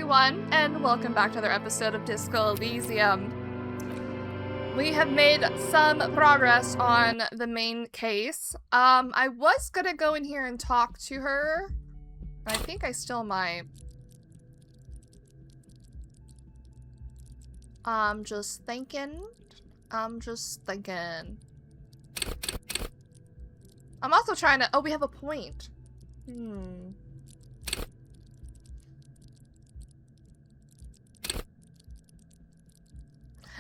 everyone, and welcome back to another episode of Disco Elysium. We have made some progress on the main case. I was gonna go in here and talk to her. I think I still might. I'm just thinking. I'm also trying to... Oh, we have a point.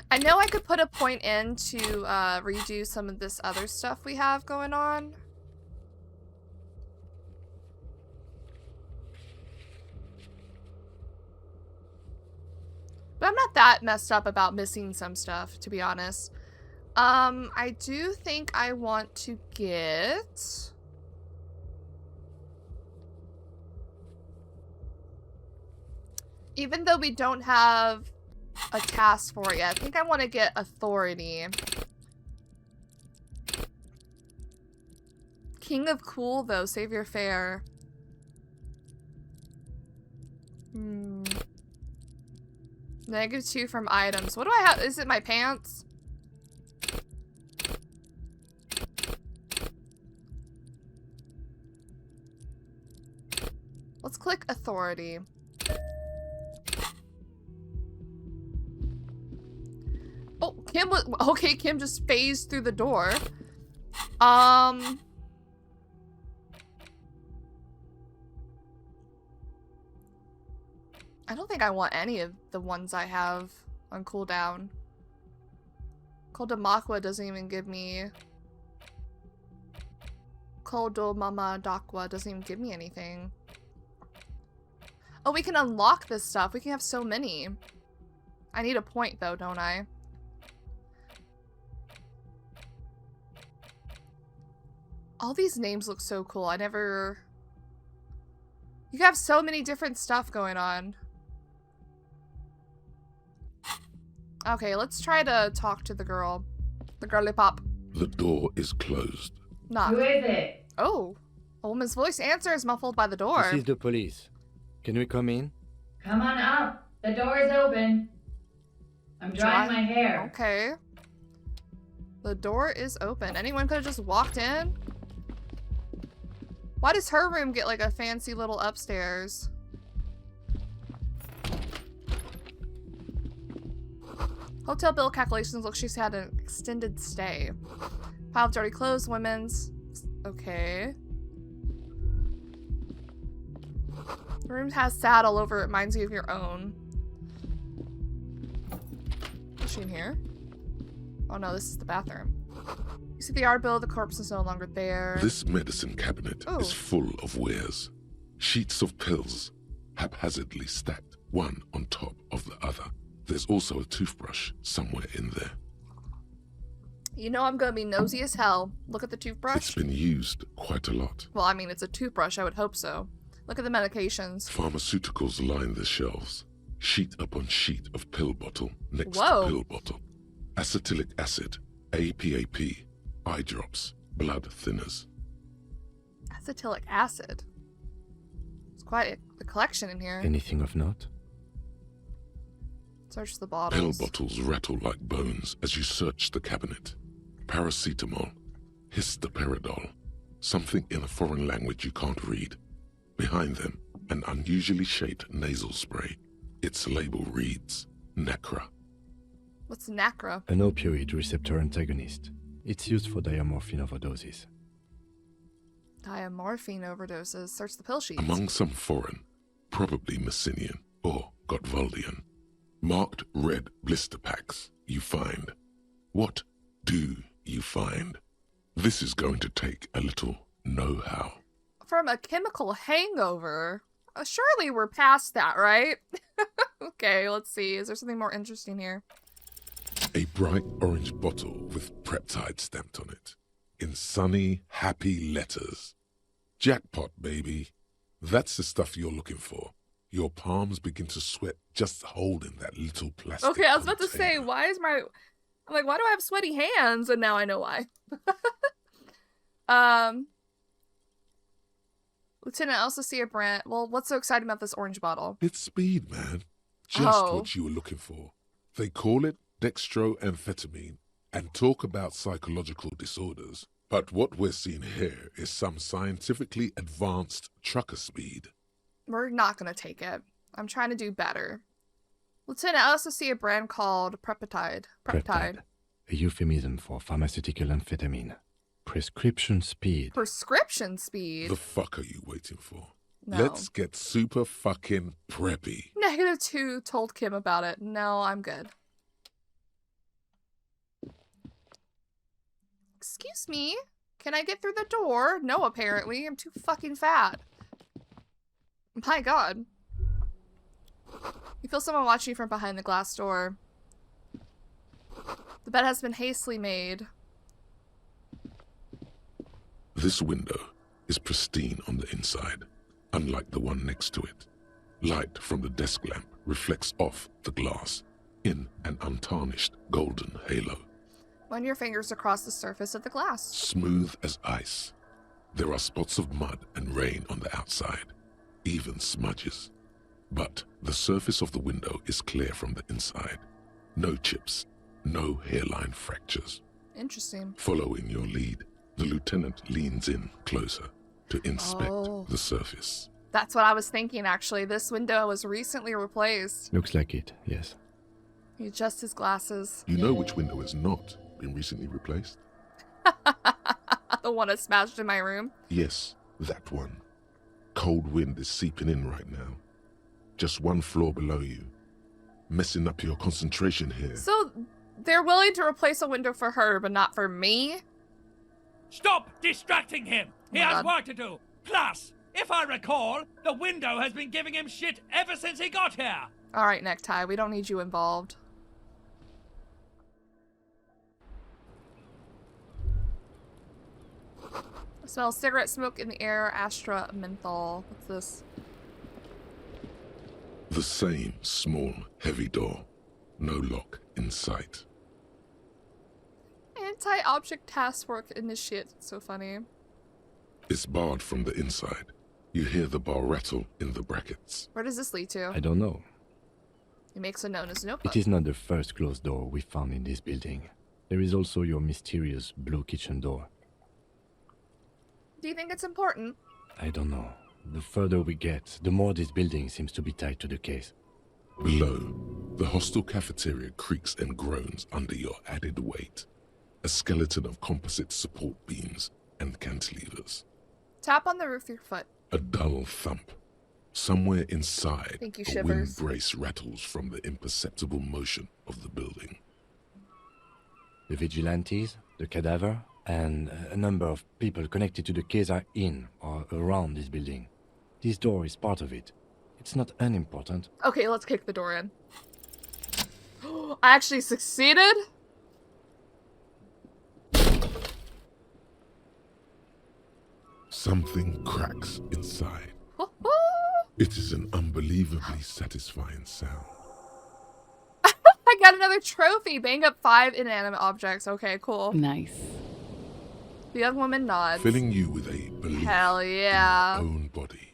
I know I could put a point in to redo some of this other stuff we have going on. But I'm not that messed up about missing some stuff, to be honest. I do think I want to get... Even though we don't have a task for it yet, I think I want to get authority. King of Cool, though. Save your fare. -2 from items. What do I have? Is it my pants? Let's click authority. Oh, Kim was okay. Kim just phased through the door. I don't think I want any of the ones I have on cooldown. Koldamakwa doesn't even give me... Koldomama Dakwa doesn't even give me anything. Oh, we can unlock this stuff. We can have so many. I need a point, though, don't I? All these names look so cool. I never... You have so many different stuff going on. Okay, let's try to talk to the girl. The girly pop. The door is closed. Knock. Who is it? Oh. A woman's voice answer is muffled by the door. This is the police. Can we come in? Come on up. The door is open. I'm drying my hair. Okay. The door is open. Anyone could have just walked in? Why does her room get like a fancy little upstairs? Hotel bill calculations look she's had an extended stay. Pile of dirty clothes, women's. Okay. The room has saddle over it, reminds you of your own. Is she in here? Oh no, this is the bathroom. You see the yard bill, the corpse is no longer there. This medicine cabinet is full of wares. Sheets of pills, haphazardly stacked, one on top of the other. There's also a toothbrush somewhere in there. You know I'm gonna be nosy as hell. Look at the toothbrush. It's been used quite a lot. Well, I mean, it's a toothbrush, I would hope so. Look at the medications. Pharmaceuticals line the shelves. Sheet upon sheet of pill bottle next Whoa. to pill bottle. Acetylic acid, APAP, eye drops, blood thinners. Acetylic acid. It's quite a collection in here. Anything of note? Search the Pill bottles. bottles rattle like bones as you search the cabinet. Paracetamol, histoperidol, something in a foreign language you can't read. Behind them, an unusually shaped nasal spray. Its label reads, Nacra. What's Nacra? An opioid receptor antagonist. It's used for diamorphine overdoses. Diamorphine overdoses. Search the pill sheets. Among some foreign, probably Messinian or Gottwaldian, marked red blister packs you find. What do you find? This is going to take a little know-how. From a chemical hangover. Surely we're past that, right? Okay, let's see. Is there something more interesting here? A bright orange bottle with peptide stamped on it, in sunny, happy letters. Jackpot, baby. That's the stuff you're looking for. Your palms begin to sweat just holding that little plastic Okay, I was about to say, container. why is my... I'm like, why do I have sweaty hands? And now I know why. Lieutenant, I also see a brand. Well, what's so exciting about this orange bottle? It's speed, man. Just Oh. what you were looking for. They call it dextroamphetamine and talk about psychological disorders. But what we're seeing here is some scientifically advanced trucker speed. We're not going to take it. I'm trying to do better. Lieutenant, I also see a brand called Preptide. Preptide, a euphemism for pharmaceutical amphetamine. Prescription speed. Prescription speed? The fuck are you waiting for? No. Let's get super fucking preppy. -2 told Kim about it. No, I'm good. Excuse me? Can I get through the door? No, apparently. I'm too fucking fat. My god. You feel someone watching you from behind the glass door. The bed has been hastily made. This window is pristine on the inside, unlike the one next to it. Light from the desk lamp reflects off the glass in an untarnished golden halo. Run your fingers across the surface of the glass. Smooth as ice. There are spots of mud and rain on the outside, even smudges. But the surface of the window is clear from the inside. No chips, no hairline fractures. Interesting. Following your lead, the lieutenant leans in closer to inspect the surface. That's what I was thinking, actually. This window was recently replaced. Looks like it, yes. He adjusts his glasses. You know which window has not been recently replaced? The one that smashed in my room? Yes, that one. Cold wind is seeping in right now. Just one floor below you. Messing up your concentration here. So, they're willing to replace a window for her, but not for me? Stop distracting him! He Oh my has God. work to do! Plus, if I recall, the window has been giving him shit ever since he got here! Alright, Necktie, we don't need you involved. I smell cigarette smoke in the air, Astra menthol. What's this? The same small, heavy door. No lock in sight. Anti-object task force initiate. So funny. It's barred from the inside. You hear the bar rattle in the brackets. Where does this lead to? I don't know. He makes a note in his notebook. It is not the first closed door we found in this building. There is also your mysterious blue kitchen door. Do you think it's important? I don't know. The further we get, the more this building seems to be tied to the case. Below, the hostel cafeteria creaks and groans under your added weight. A skeleton of composite support beams and cantilevers. Tap on the roof with your foot. A dull thump. Somewhere inside, Think you a wind shivers. brace rattles from the imperceptible motion of the building. The vigilantes, the cadaver, and a number of people connected to the case are in or around this building. This door is part of it. It's not unimportant. Okay, let's kick the door in. I actually succeeded? Something cracks inside. It is an unbelievably satisfying sound. I got another trophy. Bang up 5 inanimate objects. Okay, cool. Nice. The young woman nods. Filling you with a belief Hell yeah. in your own body.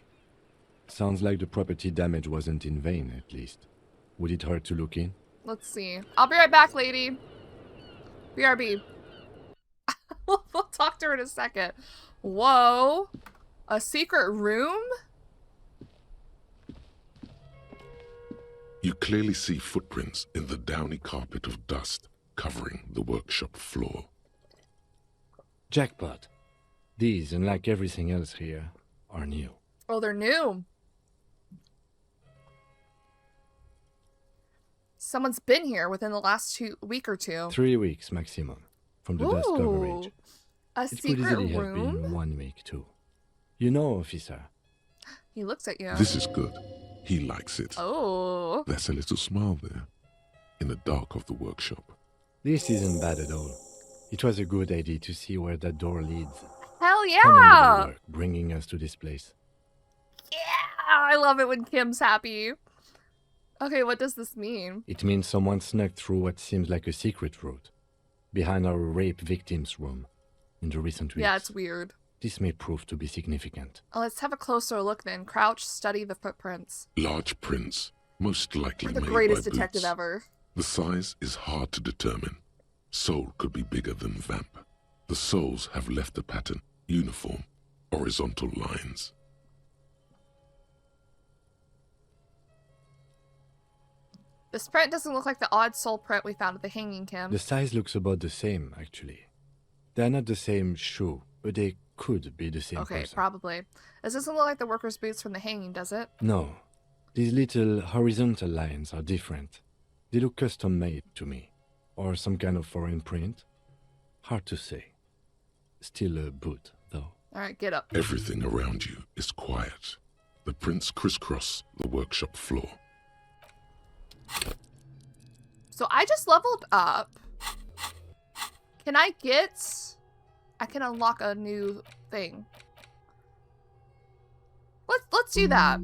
Sounds like the property damage wasn't in vain, at least. Would it hurt to look in? Let's see. I'll be right back, lady. BRB. We'll talk to her in a second. Whoa. A secret room? You clearly see footprints in the downy carpet of dust covering the workshop floor. Jackpot. These, unlike everything else here, are new. Oh, they're new. Someone's been here within the last week or two. 3 weeks maximum, from the dust coverage. A It could secret easily have been room? 1 week too. You know, officer. He looks at you. This is good. He likes it. Oh. There's a little smile there, in the dark of the workshop. This isn't bad at all. It was a good idea to see where that door leads. Hell yeah. Commendable work bringing us to this place. Yeah. I love it when Kim's happy. Okay, what does this mean? It means someone snuck through what seems like a secret route, behind our rape victim's room, in the recent weeks. Yeah, it's weird. This may prove to be significant. Let's have a closer look then. Crouch, study the footprints. Large prints, most likely We're the made greatest by detective boots. ever. The size is hard to determine. Sole could be bigger than vamp. The soles have left a pattern, uniform, horizontal lines. This print doesn't look like the odd sole print we found at the hanging, Kim. The size looks about the same, actually. They're not the same shoe, but they could be the same Okay, person. probably. This doesn't look like the worker's boots from the hanging, does it? No. These little horizontal lines are different. They look custom-made to me. Or some kind of foreign print. Hard to say. Still a boot, though. Alright, get up. Everything around you is quiet. The prints crisscross the workshop floor. So I just leveled up. Can I get... I can unlock a new thing. Let's do that.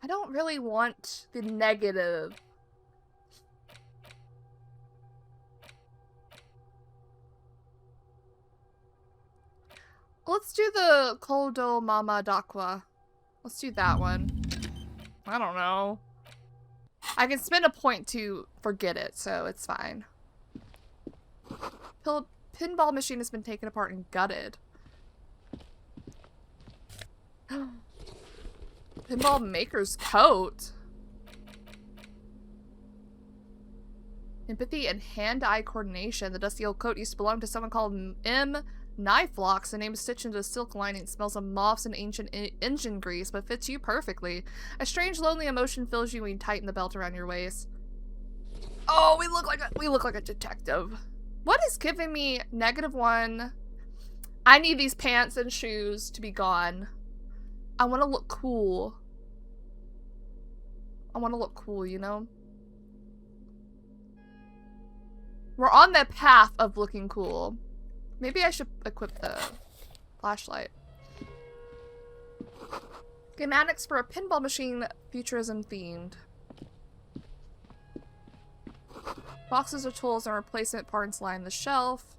I don't really want the negative. Let's do the Koldo Mama Dakwa. Let's do that one. I don't know. I can spend a point to forget it, so it's fine. Pinball machine has been taken apart and gutted. Pinball maker's coat. Empathy and hand-eye coordination. The dusty old coat used to belong to someone called M. Knifelocks. The name is stitched into a silk lining. It smells of moths and ancient engine grease, but fits you perfectly. A strange, lonely emotion fills you when you tighten the belt around your waist. Oh, we look like a detective. What is giving me -1? I need these pants and shoes to be gone. I want to look cool. I want to look cool, you know? We're on the path of looking cool. Maybe I should equip the flashlight. Schematics for a pinball machine, futurism themed. Boxes of tools and replacement parts line the shelf.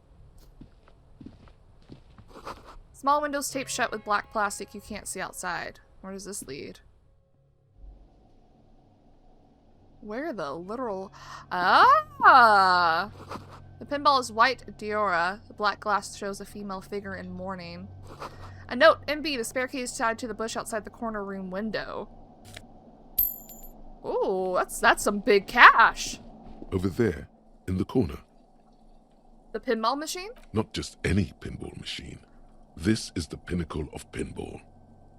Small windows taped shut with black plastic you can't see outside. Where does this lead? Where the literal... Ah! The pinball is white Diora. The black glass shows a female figure in mourning. A note, MB, the spare key is tied to the bush outside the corner room window. Ooh, that's some big cash. Over there, in the corner. The pinball machine? Not just any pinball machine. This is the pinnacle of pinball.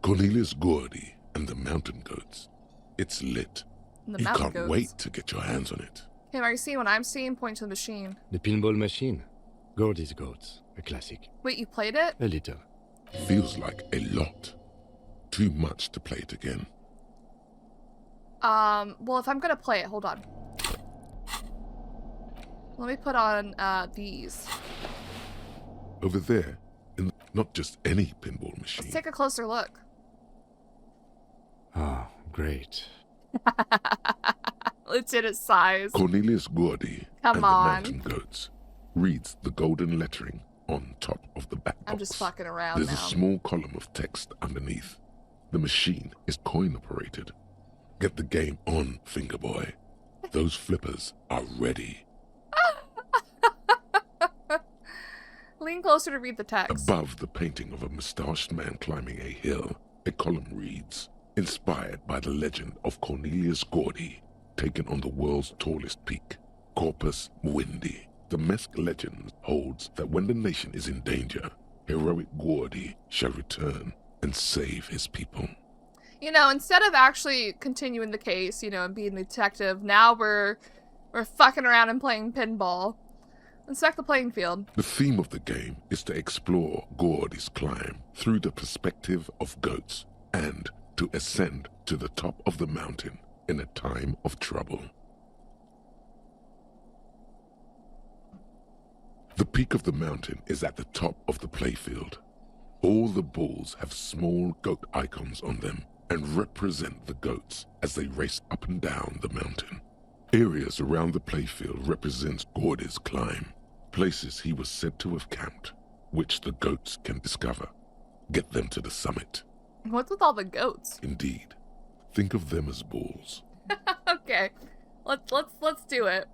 Cornelius Gordy and the Mountain Goats. It's lit. The You mountain can't goats. wait to get your hands on it. Kim, are you seeing what I'm seeing? Point to the machine. The pinball machine. Gordy's Goats. A classic. Wait, you played it? A little. Feels like a lot. Too much to play it again. Well, if I'm gonna play it, hold on. Let me put on, these. Over there, in not just any pinball machine. Let's take a closer look. Ah, great. It's in its size. Cornelius Gordy Come and on. the Mountain Goats reads the golden lettering on top of the back box. I'm just fucking around There's now. a small column of text underneath. The machine is coin operated. Get the game on, Fingerboy. Those flippers are ready. Lean closer to read the text. Above the painting of a mustached man climbing a hill, a column reads, inspired by the legend of Cornelius Gordy, taken on the world's tallest peak, Corpus Muindi. The Mesk legend holds that when the nation is in danger, heroic Gordy shall return and save his people. You know, instead of actually continuing the case, you know, and being the detective, now we're fucking around and playing pinball. Let's check the playing field. The theme of the game is to explore Gordy's climb through the perspective of goats and to ascend to the top of the mountain in a time of trouble. The peak of the mountain is at the top of the playfield. All the balls have small goat icons on them and represent the goats as they race up and down the mountain. Areas around the playfield represent Gordy's climb. places he was said to have camped, which the goats can discover. Get them to the summit. What's with all the goats? Indeed. Think of them as balls. Okay. Let's do it.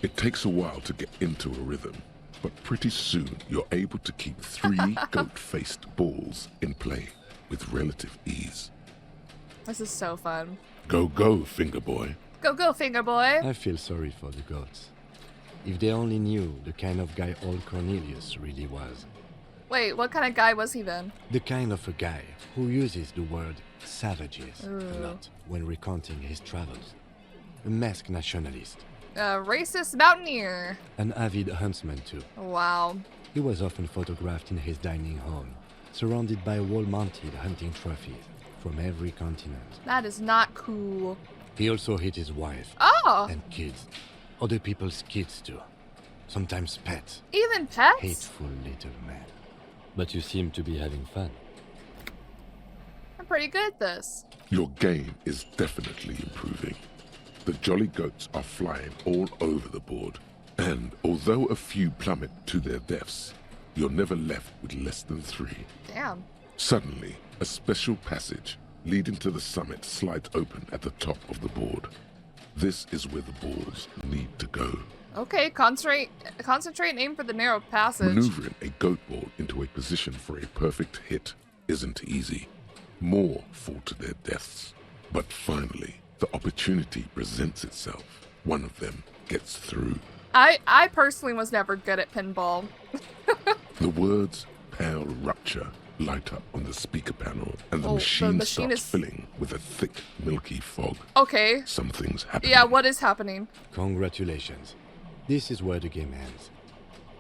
It takes a while to get into a rhythm, but pretty soon you're able to keep 3 goat-faced balls in play with relative ease. This is so fun. Go, go, finger boy. Go, go, finger boy. I feel sorry for the goats. If they only knew the kind of guy old Cornelius really was. Wait, what kind of guy was he then? The kind of a guy who uses the word savages Ooh. a lot when recounting his travels. A masked nationalist. A racist mountaineer. An avid huntsman too. Wow. He was often photographed in his dining hall, surrounded by wall-mounted hunting trophies from every continent. That is not cool. He also hit his wife Oh, and kids. Other people's kids too. Sometimes pets. even pets? Hateful little man. But you seem to be having fun. I'm pretty good at this. Your game is definitely improving. The jolly goats are flying all over the board, and although a few plummet to their deaths, you're never left with less than 3. Damn. Suddenly, a special passage leading to the summit slides open at the top of the board. This is where the balls need to go. Okay, concentrate and aim for the narrow passage. Maneuvering a goat ball into a position for a perfect hit isn't easy. More fall to their deaths. But finally, the opportunity presents itself. One of them gets through. I personally was never good at pinball. The words "pale rupture" light up on the speaker panel, and the Oh, the machine machine starts is- filling with a thick, milky fog. Okay. Something's happening. Yeah, what is happening? Congratulations. This is where the game ends.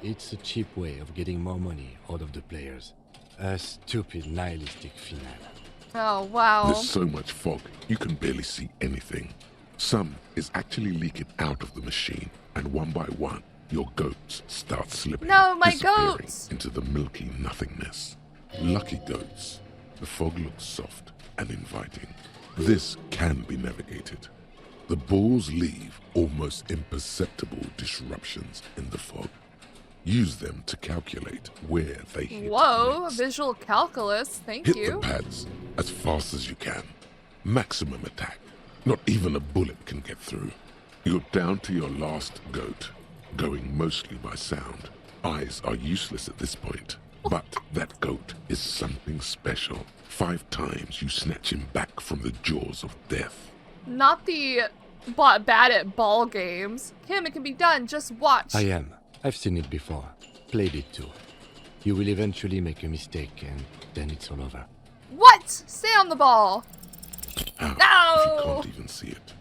It's a cheap way of getting more money out of the players. A stupid nihilistic finale. Oh, wow. There's so much fog, you can barely see anything. Some is actually leaking out of the machine, and one by one, your goats start slipping. No, my disappearing goats! into the milky nothingness. Lucky goats. The fog looks soft and inviting. This can be navigated. The balls leave almost imperceptible disruptions in the fog. Use them to calculate where they hit Whoa, next. visual calculus. Thank Hit the you. pads as fast as you can. Maximum attack. Not even a bullet can get through. You're down to your last goat, going mostly by sound. Eyes are useless at this point. But that goat is something special. 5 times you snatch him back from the jaws of death. Not the bad at ball games. Kim, it can be done. Just watch. I am. I've seen it before. Played it too. You will eventually make a mistake and then it's all over. What? Stay on the ball. Ow, No! if you can't even see it.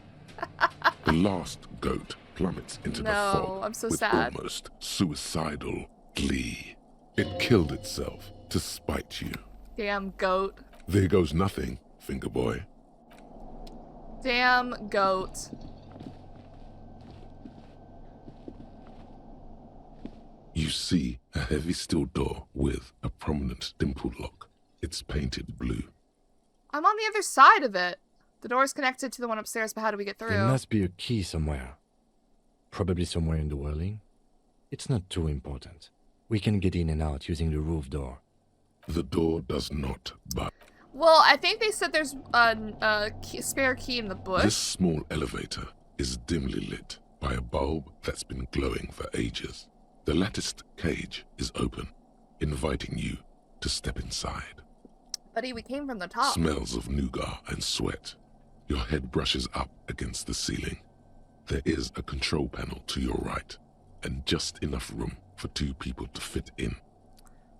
The last goat plummets into the No, fog I'm so with sad. almost suicidal glee. It killed itself to spite you. Damn goat. There goes nothing, finger boy. Damn goat. You see a heavy steel door with a prominent dimple lock. It's painted blue. I'm on the other side of it. The door's connected to the one upstairs, but how do we get There through? must be a key somewhere. Probably somewhere in the whirling. It's not too important. We can get in and out using the roof door. The door does not budge. Well, I think they said there's a spare key in the bush. This small elevator is dimly lit by a bulb that's been glowing for ages. The latticed cage is open, inviting you to step inside. Buddy, we came from the top. Smells of nougat and sweat. Your head brushes up against the ceiling. There is a control panel to your right, and just enough room for 2 people to fit in.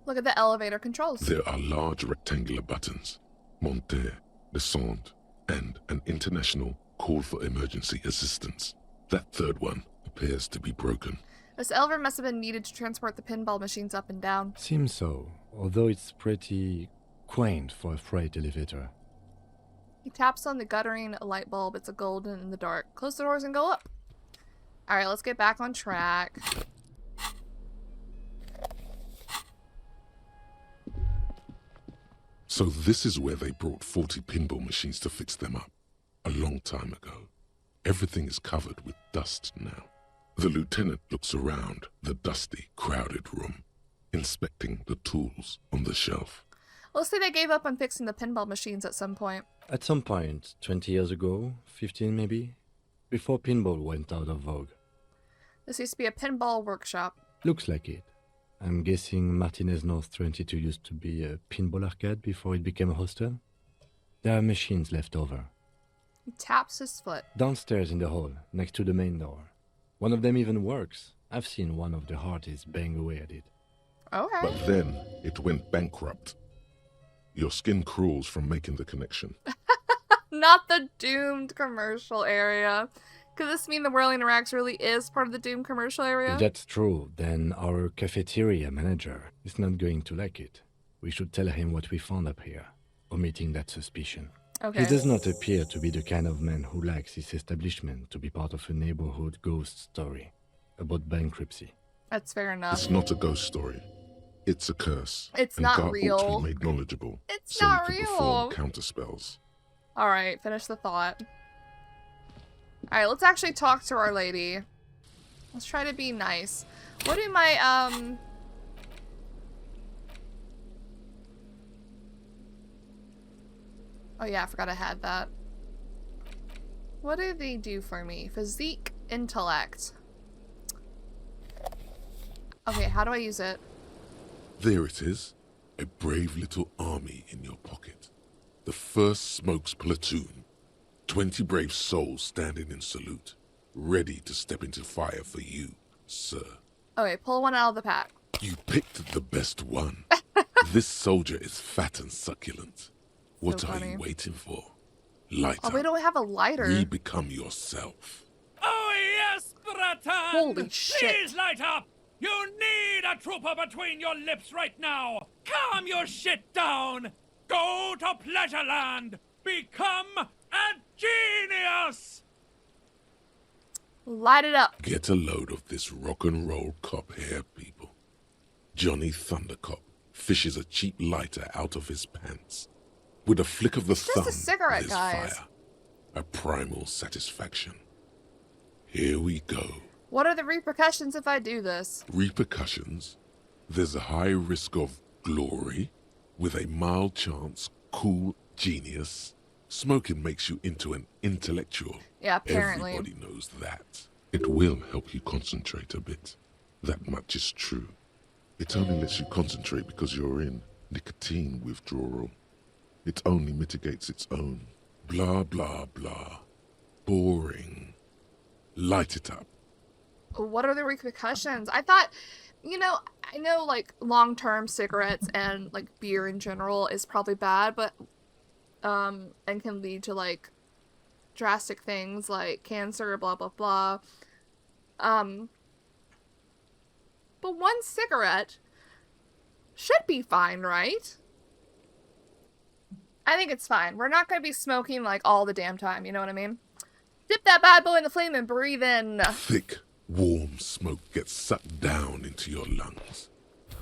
Look at the elevator controls. There are large rectangular buttons, monter, descend, and an international call for emergency assistance. That third one appears to be broken. This elevator must have been needed to transport the pinball machines up and down. Seems so, although it's pretty quaint for a freight elevator. He taps on the guttering light bulb. It's a golden in the dark. Close the doors and go up. Alright, let's get back on track. So this is where they brought 40 pinball machines to fix them up, a long time ago. Everything is covered with dust now. The lieutenant looks around the dusty, crowded room, inspecting the tools on the shelf. Let's say they gave up on fixing the pinball machines at some point. At some point, 20 years ago, 15 maybe, before pinball went out of vogue. This used to be a pinball workshop. Looks like it. I'm guessing Martinez North 22 used to be a pinball arcade before it became a hostel. There are machines left over. He taps his foot. Downstairs in the hall, next to the main door. One of them even works. I've seen one of the artists bang away at it. Okay. But then it went bankrupt. Your skin crawls from making the connection. Not the Doomed commercial area. Could this mean the Whirling Rags really is part of the Doomed commercial area? If that's true, then our cafeteria manager is not going to like it. We should tell him what we found up here, omitting that suspicion. Okay. He does not appear to be the kind of man who likes his establishment to be part of a neighborhood ghost story about bankruptcy. That's fair enough. It's not a ghost story. It's a curse. It's and not Gar real. ought to be made knowledgeable. It's so not he can real. perform counterspells. Alright, finish the thought. Alright, let's actually talk to our lady. Let's try to be nice. What do my, Oh yeah, I forgot I had that. What do they do for me? Physique, intellect. Okay, how do I use it? There it is. A brave little army in your pocket. The first Smokes platoon. 20 brave souls standing in salute. Ready to step into fire for you, sir. Okay, pull one out of the pack. You picked the best one. This soldier is fat and succulent. What are funny. you waiting for? Light Oh, up. we don't have a lighter. Re-become yourself. Oh yes, Bratan! Holy shit. Please light up! You need a trooper between your lips right now! Calm your shit down! Go to Pleasureland! Become a genius! Light it up. Get a load of this rock and roll cop here, people. Johnny Thundercop fishes a cheap lighter out of his pants. With a flick of the It's just thumb, a cigarette, there's guys. fire. A primal satisfaction. Here we go. What are the repercussions if I do this? Repercussions? There's a high risk of glory, with a mild chance, cool genius. Smoking makes you into an intellectual. Yeah, apparently. Everybody knows that. It will help you concentrate a bit. That much is true. It only lets you concentrate because you're in nicotine withdrawal. It only mitigates its own. Blah, blah, blah. Boring. Light it up. What are the repercussions? I thought, you know, I know like long-term cigarettes and like beer in general is probably bad, but and can lead to like drastic things like cancer, blah blah blah. But one cigarette should be fine, right? I think it's fine. We're not going to be smoking like all the damn time, you know what I mean? Dip that bad boy in the flame and breathe in. Thick, warm smoke gets sucked down into your lungs.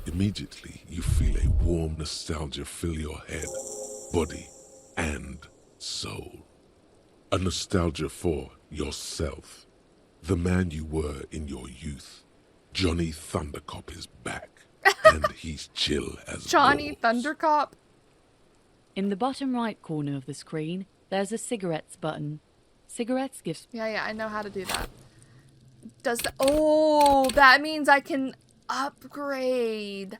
Immediately, you feel a warm nostalgia fill your head, body, and soul. A nostalgia for yourself. The man you were in your youth. Johnny Thundercop is back, and he's chill as Johnny balls. Thundercop. In the bottom right corner of the screen, there's a cigarettes button. Cigarettes gives... Yeah, I know how to do that. Does the... Oh, that means I can upgrade.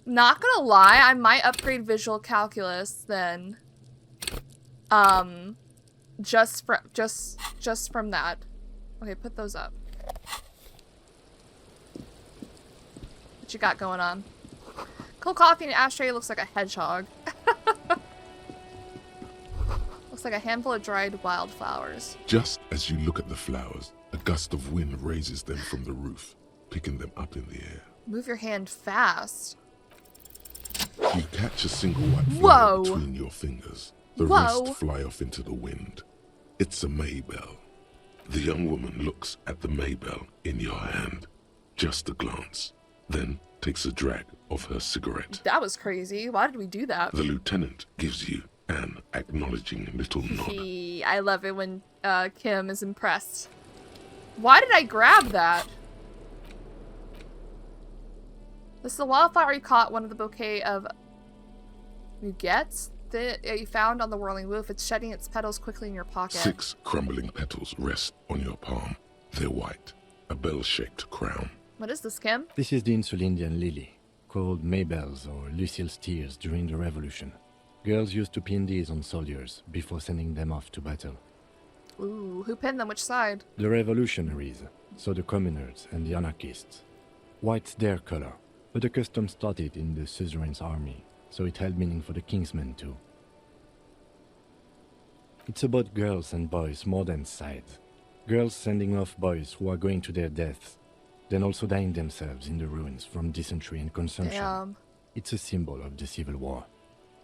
Not gonna lie, I might upgrade visual calculus then. Just from that. Okay, put those up. What you got going on? Cold coffee in an ashtray looks like a hedgehog. Looks like a handful of dried wildflowers. Just as you look at the flowers, a gust of wind raises them from the roof, picking them up in the air. Move your hand fast. You catch a single white flower Whoa. between your fingers. The Whoa. rest fly off into the wind. It's a Maybell. The young woman looks at the Maybell in your hand. Just a glance. Then takes a drag of her cigarette. That was crazy. Why did we do that? The lieutenant gives you an acknowledging little nod. I love it when Kim is impressed. Why did I grab that? This is the wildflower you caught, one of the bouquet of muguets that you found on the whirling roof. It's shedding its petals quickly in your pocket. 6 crumbling petals rest on your palm. They're white, a bell-shaped crown. What is this, Kim? This is the Insulindian lily, called Mabel's or Lucille's tears during the Revolution. Girls used to pin these on soldiers before sending them off to battle. Ooh, who pinned them? Which side? The revolutionaries, so the communards and the anarchists. White's their color, but the custom started in the suzerain's army, so it held meaning for the kingsmen too. It's about girls and boys more than sides. Girls sending off boys who are going to their deaths, then also dying themselves in the ruins from dysentery and consumption. Damn. It's a symbol of the Civil War.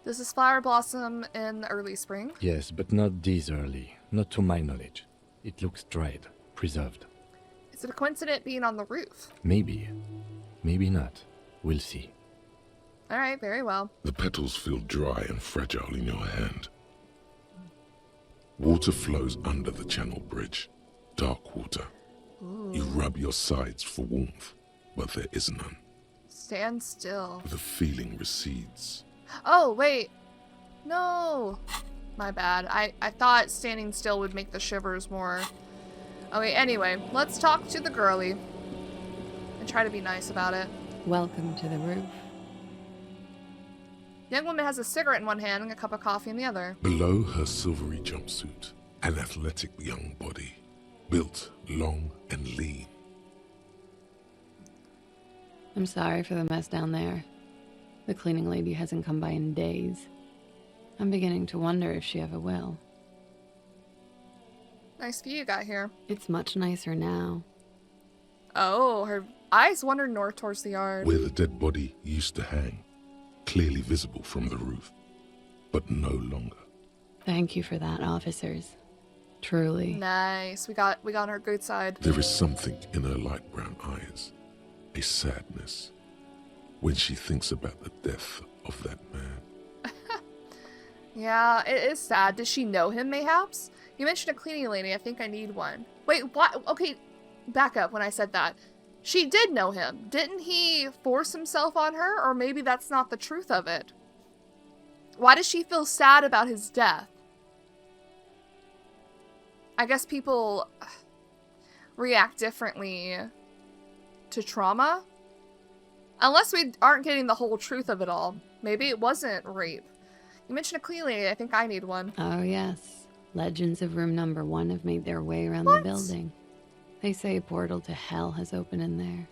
Does this flower blossom in the early spring? Yes, but not this early. Not to my knowledge. It looks dried, preserved. Is it a coincidence being on the roof? Maybe. Maybe not. We'll see. Alright, very well. The petals feel dry and fragile in your hand. Water flows under the channel bridge. Dark water. Ooh. You rub your sides for warmth, but there is none. Stand still. The feeling recedes. Oh, wait. No. My bad. I thought standing still would make the shivers more. Okay, anyway, let's talk to the girlie. And try to be nice about it. Welcome to the roof. Young woman has a cigarette in one hand and a cup of coffee in the other. Below her silvery jumpsuit, an athletic young body, built long and lean. I'm sorry for the mess down there. The cleaning lady hasn't come by in days. I'm beginning to wonder if she ever will. Nice view you got here. It's much nicer now. Oh, her eyes wander north towards the yard. Where the dead body used to hang, clearly visible from the roof, but no longer. Thank you for that, officers. Truly. Nice. We got on her good side. There is something in her light brown eyes, a sadness, when she thinks about the death of that man. Yeah, it is sad. Does she know him, mayhaps? You mentioned a cleaning lady. I think I need one. Wait, what? Okay, back up when I said that. She did know him. Didn't he force himself on her? Or maybe that's not the truth of it. Why does she feel sad about his death? I guess people react differently to trauma. Unless we aren't getting the whole truth of it all. Maybe it wasn't rape. You mentioned a cleaning lady. I think I need one. Oh, yes. Legends of room number 1 have made their way around What? the building. They say a portal to hell has opened in there.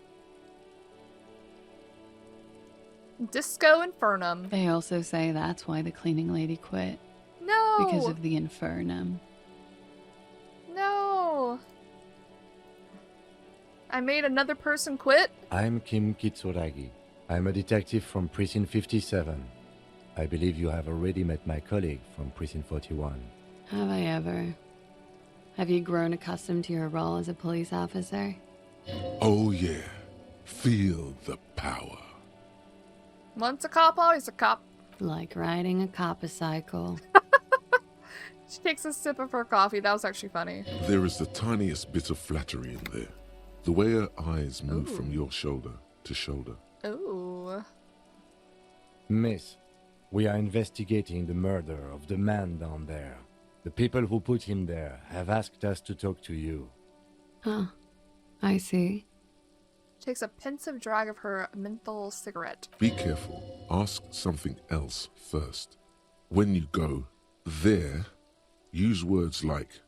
Disco Infernum. They also say that's why the cleaning lady quit. No. Because of the infernum. No. I made another person quit? I'm Kim Kitsuragi. I'm a detective from Precinct 57. I believe you have already met my colleague from Precinct 41. Have I ever? Have you grown accustomed to your role as a police officer? Oh yeah, feel the power. Once a cop, always a cop. Like riding a copacycle. She takes a sip of her coffee. That was actually funny. There is the tiniest bit of flattery in there. The way her eyes move Ooh. from your shoulder to shoulder. Ooh. Miss, we are investigating the murder of the man down there. The people who put him there have asked us to talk to you. Huh. I see. Takes a pensive drag of her menthol cigarette. Be careful. Ask something else first. When you go there, use words like,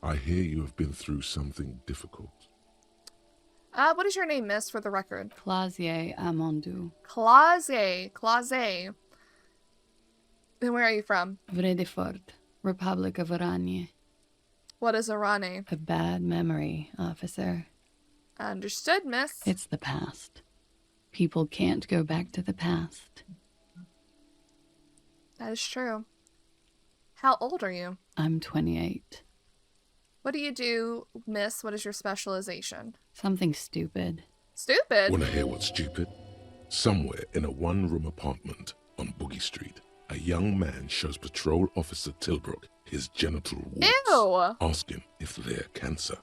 I hear you have been through something difficult. What is your name, miss, for the record? Clausier Amandou. Clausier. And where are you from? Vredefort, Republic of Oranje. What is Arane? A bad memory, officer. Understood, miss. It's the past. People can't go back to the past. That is true. How old are you? I'm 28. What do you do, miss? What is your specialization? Something stupid. Stupid? Want to hear what's stupid? Somewhere in a one-room apartment on Boogie Street, a young man shows Patrol Officer Tilbrook his genital warts, Ew! asking if they're cancer.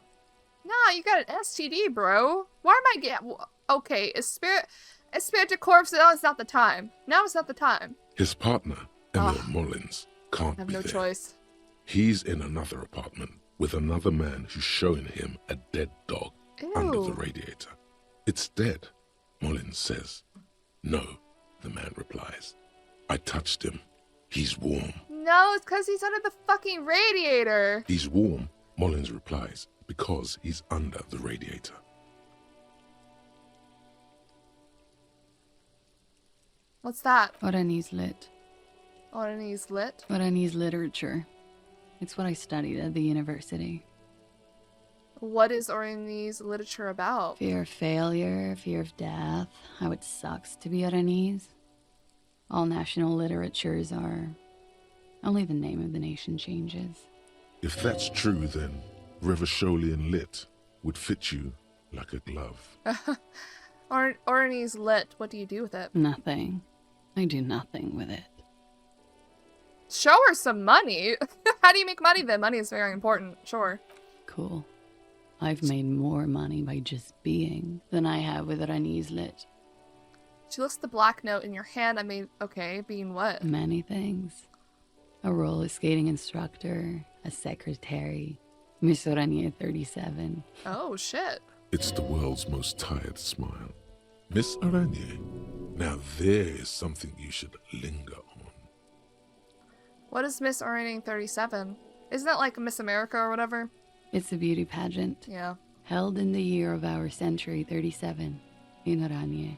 Nah, you got an STD, bro. Why am I getting... Okay, is spirit to corpse? Now is not the time. Now is not the time. His partner, Emil Mullins, I can't have be no there. choice. He's in another apartment with another man who's showing him a dead dog under the Ew. radiator. It's dead, Mullins says. No, the man replies. I touched him. He's warm. No, it's because he's under the fucking radiator. He's warm, Mullins replies, because he's under the radiator. What's that? Oranese lit. Oranese lit? Oranese literature. It's what I studied at the university. What is Oranese literature about? Fear of failure, fear of death, how it sucks to be Oranese. All national literatures are. Only the name of the nation changes. If that's true, then Revacholian lit would fit you like a glove. Oranese lit, what do you do with it? Nothing. I do nothing with it. Show her some money. How do you make money then? Money is very important, sure. Cool. I've made more money by just being than I have with Oranese lit. She looks at the black note in your hand. I mean, okay, being what? Many things. A roller skating instructor, a secretary, Miss Oranje 37. Oh, shit. It's the world's most tired smile. Miss Aranye, now there is something you should linger on. What is Miss Oranje 37? Isn't that like Miss America or whatever? It's a beauty pageant. Yeah. Held in the year of our century 37 in Oranje.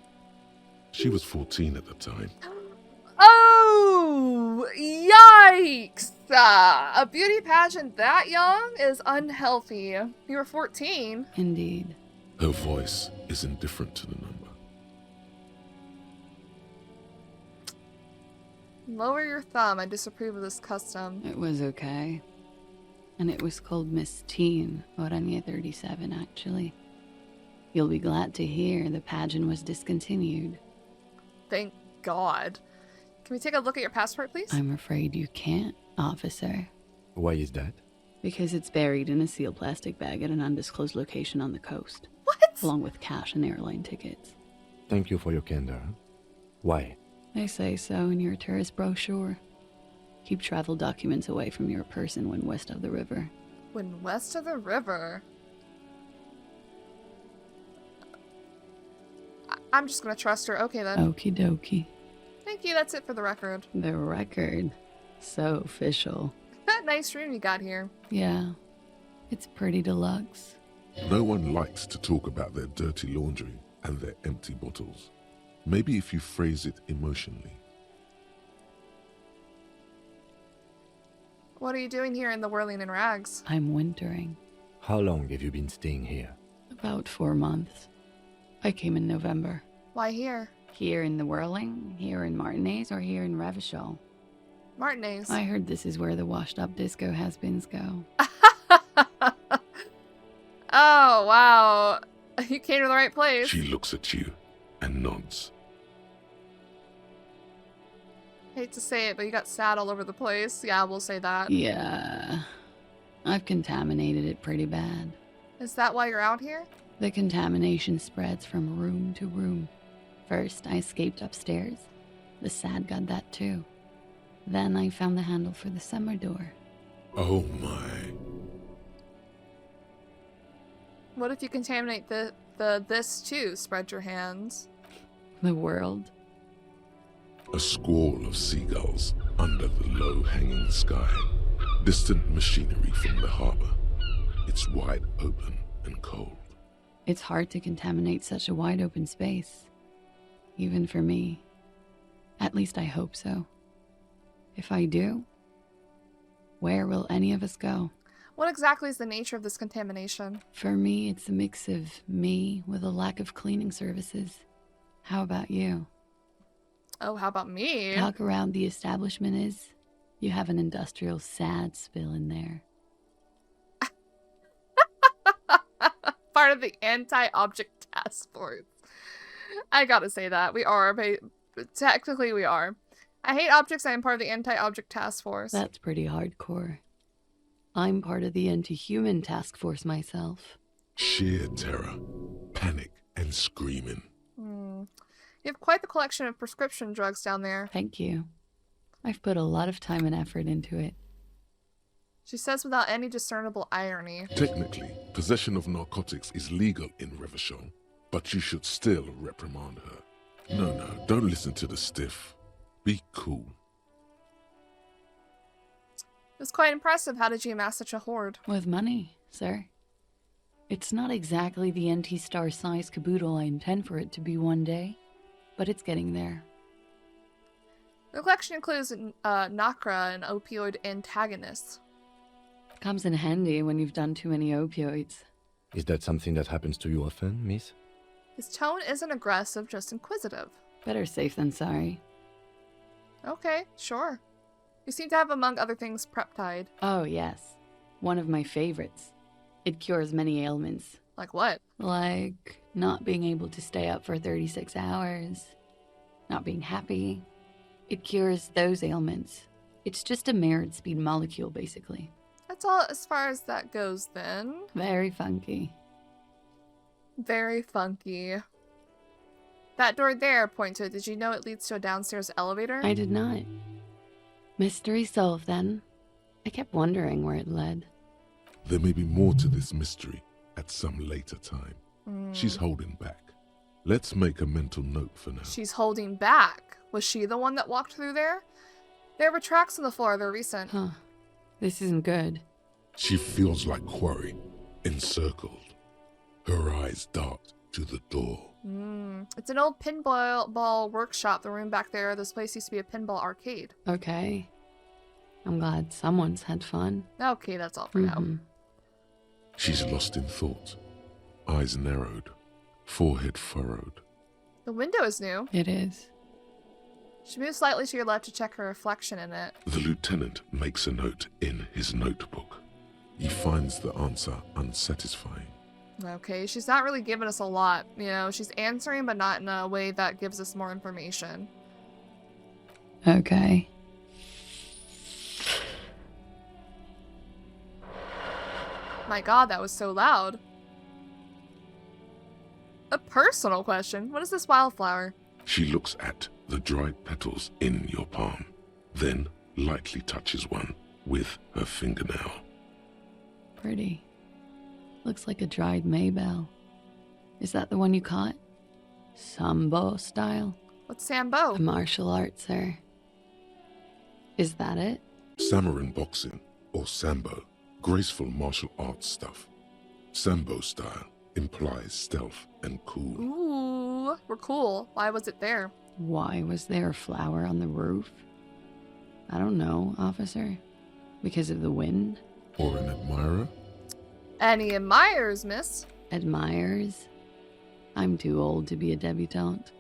She was 14 at the time. Oh, yikes! A beauty pageant that young is unhealthy. You were 14. Indeed. Her voice is indifferent to the number. Lower your thumb. I disapprove of this custom. It was okay. And it was called Miss Teen Oranje 37, actually. You'll be glad to hear the pageant was discontinued. Thank God. Can we take a look at your passport, please? I'm afraid you can't, officer. Why is that? Because it's buried in a sealed plastic bag at an undisclosed location on the coast. What? Along with cash and airline tickets. Thank you for your candor. Why? They say so in your tourist brochure. Keep travel documents away from your person when west of the river. When west of the river. I'm just gonna trust her. Okay then. Okie dokie. Thank you. That's it for the record. The record. So official. That nice room you got here. Yeah. It's pretty deluxe. No one likes to talk about their dirty laundry and their empty bottles. Maybe if you phrase it emotionally. What are you doing here in the whirling in rags? I'm wintering. How long have you been staying here? About 4 months. I came in November. Why here? Here in the Whirling, here in Martinez, or here in Revachol. Martinez. I heard this is where the washed-up disco has-beens go. Oh, wow. You came to the right place. She looks at you and nods. Hate to say it, but you got sad all over the place. Yeah, we'll say that. Yeah. I've contaminated it pretty bad. Is that why you're out here? The contamination spreads from room to room. First, I escaped upstairs. The sad got that too. Then I found the handle for the summer door. Oh my. What if you contaminate this too? Spread your hands. The world. A squall of seagulls under the low-hanging sky. Distant machinery from the harbor. It's wide open and cold. It's hard to contaminate such a wide open space. Even for me. At least I hope so. If I do, where will any of us go? What exactly is the nature of this contamination? For me, it's a mix of me with a lack of cleaning services. How about you? Oh, how about me? Talk around the establishment is, you have an industrial sad spill in there. Part of the anti-object task force. I gotta say that. We are, but technically we are. I hate objects. I am part of the anti-object task force. That's pretty hardcore. I'm part of the anti-human task force myself. Sheer terror, panic, and screaming. You have quite the collection of prescription drugs down there. Thank you. I've put a lot of time and effort into it. She says without any discernible irony. Technically, possession of narcotics is legal in Revachol, but you should still reprimand her. No, don't listen to the stiff. Be cool. It was quite impressive. How did you amass such a hoard? With money, sir. It's not exactly the NT-star size caboodle I intend for it to be one day, but it's getting there. The collection includes Nacra, an opioid antagonist. Comes in handy when you've done too many opioids. Is that something that happens to you often, miss? His tone isn't aggressive, just inquisitive. Better safe than sorry. Okay, sure. You seem to have, among other things, Preptide. Oh, yes. One of my favorites. It cures many ailments. Like what? Like not being able to stay up for 36 hours, not being happy. It cures those ailments. It's just a mirrored speed molecule, basically. That's all as far as that goes, then. Very funky. Very funky. That door there, point to it. Did you know it leads to a downstairs elevator? I did not. Mystery solved, then. I kept wondering where it led. There may be more to this mystery at some later time. She's holding back. Let's make a mental note for now. She's holding back. Was she the one that walked through there? There were tracks on the floor. They're recent. Huh. This isn't good. She feels like quarry, encircled. Her eyes dart to the door. It's an old pinball workshop. The room back there. This place used to be a pinball arcade. Okay. I'm glad someone's had fun. Okay, that's all for now. She's lost in thought. Eyes narrowed. Forehead furrowed. The window is new. It is. She moves slightly to your left to check her reflection in it. The lieutenant makes a note in his notebook. He finds the answer unsatisfying. Okay, she's not really giving us a lot. You know, she's answering, but not in a way that gives us more information. Okay. My god, that was so loud. A personal question. What is this wildflower? She looks at the dried petals in your palm, then lightly touches one with her fingernail. Pretty. Looks like a dried maybell. Is that the one you caught? Sambo style? What's Sambo? A martial art, sir. Is that it? Samurai boxing, or Sambo, graceful martial arts stuff. Sambo style implies stealth and cool. Ooh, we're cool. Why was it there? Why was there a flower on the roof? I don't know, officer. Because of the wind? Or an admirer? Any admirers, miss? Admirers? I'm too old to be a debutante.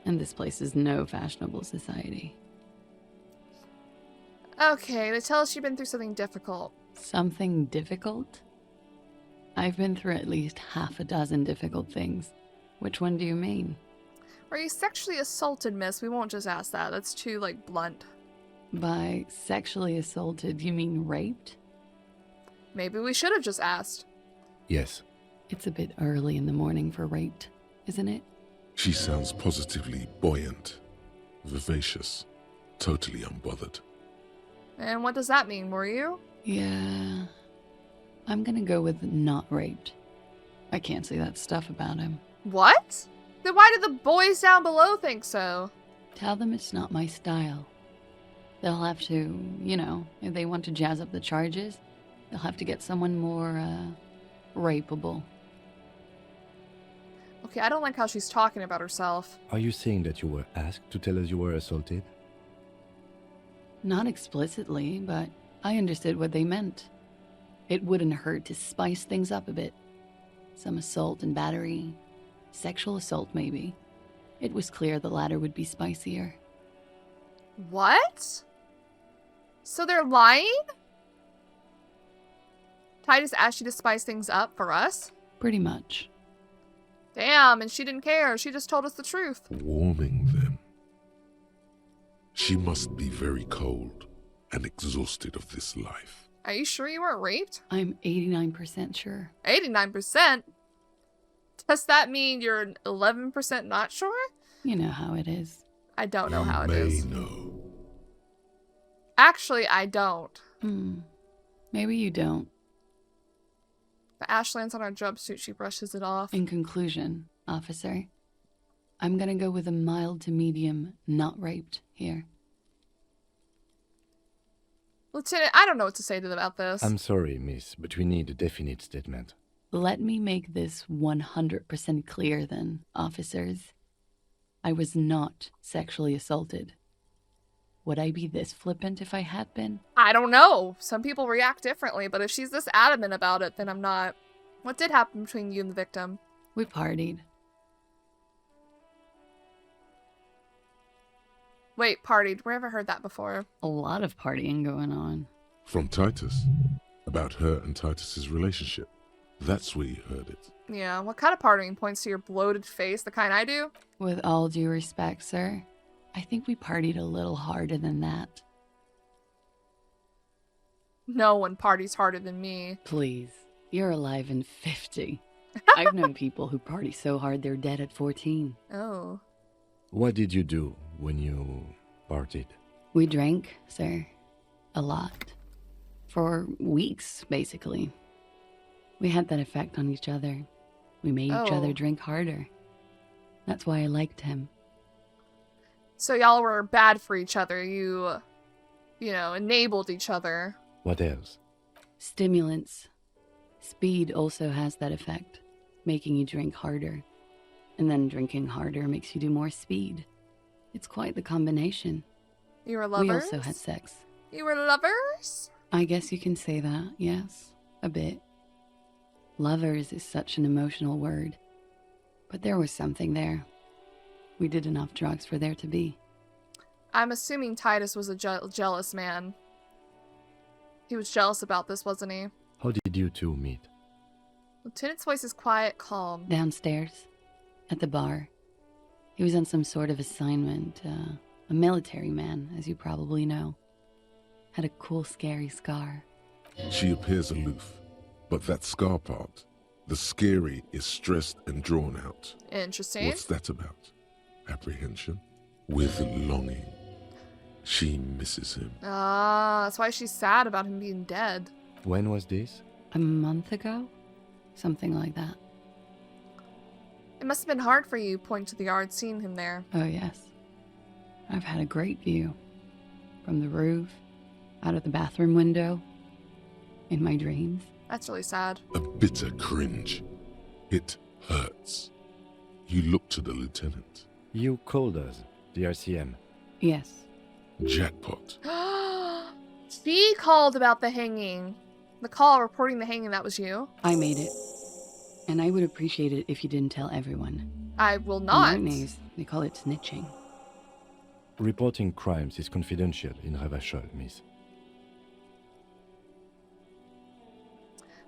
And this place is no fashionable society. Okay, they tell us you've been through something difficult. Something difficult? I've been through at least half a dozen difficult things. Which one do you mean? Were you sexually assaulted, miss? We won't just ask that. That's too, blunt. By sexually assaulted, you mean raped? Maybe we should have just asked. Yes. It's a bit early in the morning for raped, isn't it? She sounds positively buoyant, vivacious, totally unbothered. And what does that mean? Were you? Yeah. I'm gonna go with not raped. I can't say that stuff about him. What? Then why did the boys down below think so? Tell them it's not my style. They'll have to, if they want to jazz up the charges, they'll have to get someone more, rapeable. Okay, I don't like how she's talking about herself. Are you saying that you were asked to tell us you were assaulted? Not explicitly, but I understood what they meant. It wouldn't hurt to spice things up a bit. Some assault and battery. Sexual assault, maybe. It was clear the latter would be spicier. What? So they're lying? Titus asked you to spice things up for us? Pretty much. Damn, and she didn't care. She just told us the truth. Warming them. She must be very cold and exhausted of this life. Are you sure you weren't raped? I'm 89% sure. 89%? Does that mean you're 11% not sure? You know how it is. I don't know You how it may is. know. Actually, I don't. Maybe you don't. But Ash lands on our jumpsuit. She brushes it off. In conclusion, officer, I'm gonna go with a mild to medium not raped here. Lieutenant, I don't know what to say to them about this. I'm sorry, miss, but we need a definite statement. Let me make this 100% clear then, officers. I was not sexually assaulted. Would I be this flippant if I had been? I don't know. Some people react differently, but if she's this adamant about it, then I'm not. What did happen between you and the victim? We partied. Wait, partied. Where have I heard that before? A lot of partying going on. From Titus. About her and Titus's relationship. That's where you heard it. Yeah, what kind of partying points to your bloated face? The kind I do? With all due respect, sir, I think we partied a little harder than that. No one parties harder than me. Please, you're alive in 50. I've known people who party so hard they're dead at 14. Oh. What did you do when you partied? We drank, sir. A lot. For weeks, basically. We had that effect on each other. We made each Oh. other drink harder. That's why I liked him. So y'all were bad for each other. You know, enabled each other. What else? Stimulants. Speed also has that effect, making you drink harder. And then drinking harder makes you do more speed. It's quite the combination. You were lovers? We also had sex. You were lovers? I guess you can say that, yes. A bit. Lovers is such an emotional word. But there was something there. We did enough drugs for there to be. I'm assuming Titus was a jealous man. He was jealous about this, wasn't he? How did you two meet? Lieutenant's voice is quiet, calm. Downstairs. At the bar. He was on some sort of assignment. A military man, as you probably know. Had a cool, scary scar. She appears aloof, but that scar part, the scary, is stressed and drawn out. Interesting. What's that about? Apprehension? With longing. She misses him. Ah, that's why she's sad about him being dead. When was this? A month ago? Something like that. It must have been hard for you, pointing to the yard, seeing him there. Oh, yes. I've had a great view. From the roof, out of the bathroom window, in my dreams. That's really sad. A bitter cringe. It hurts. You look to the lieutenant. You called us, the RCM. Yes. Jackpot. She called about the hanging. The call reporting the hanging, that was you? I made it. And I would appreciate it if you didn't tell everyone. I will In not. Martinaise, they call it snitching. Reporting crimes is confidential in Ravachol, miss.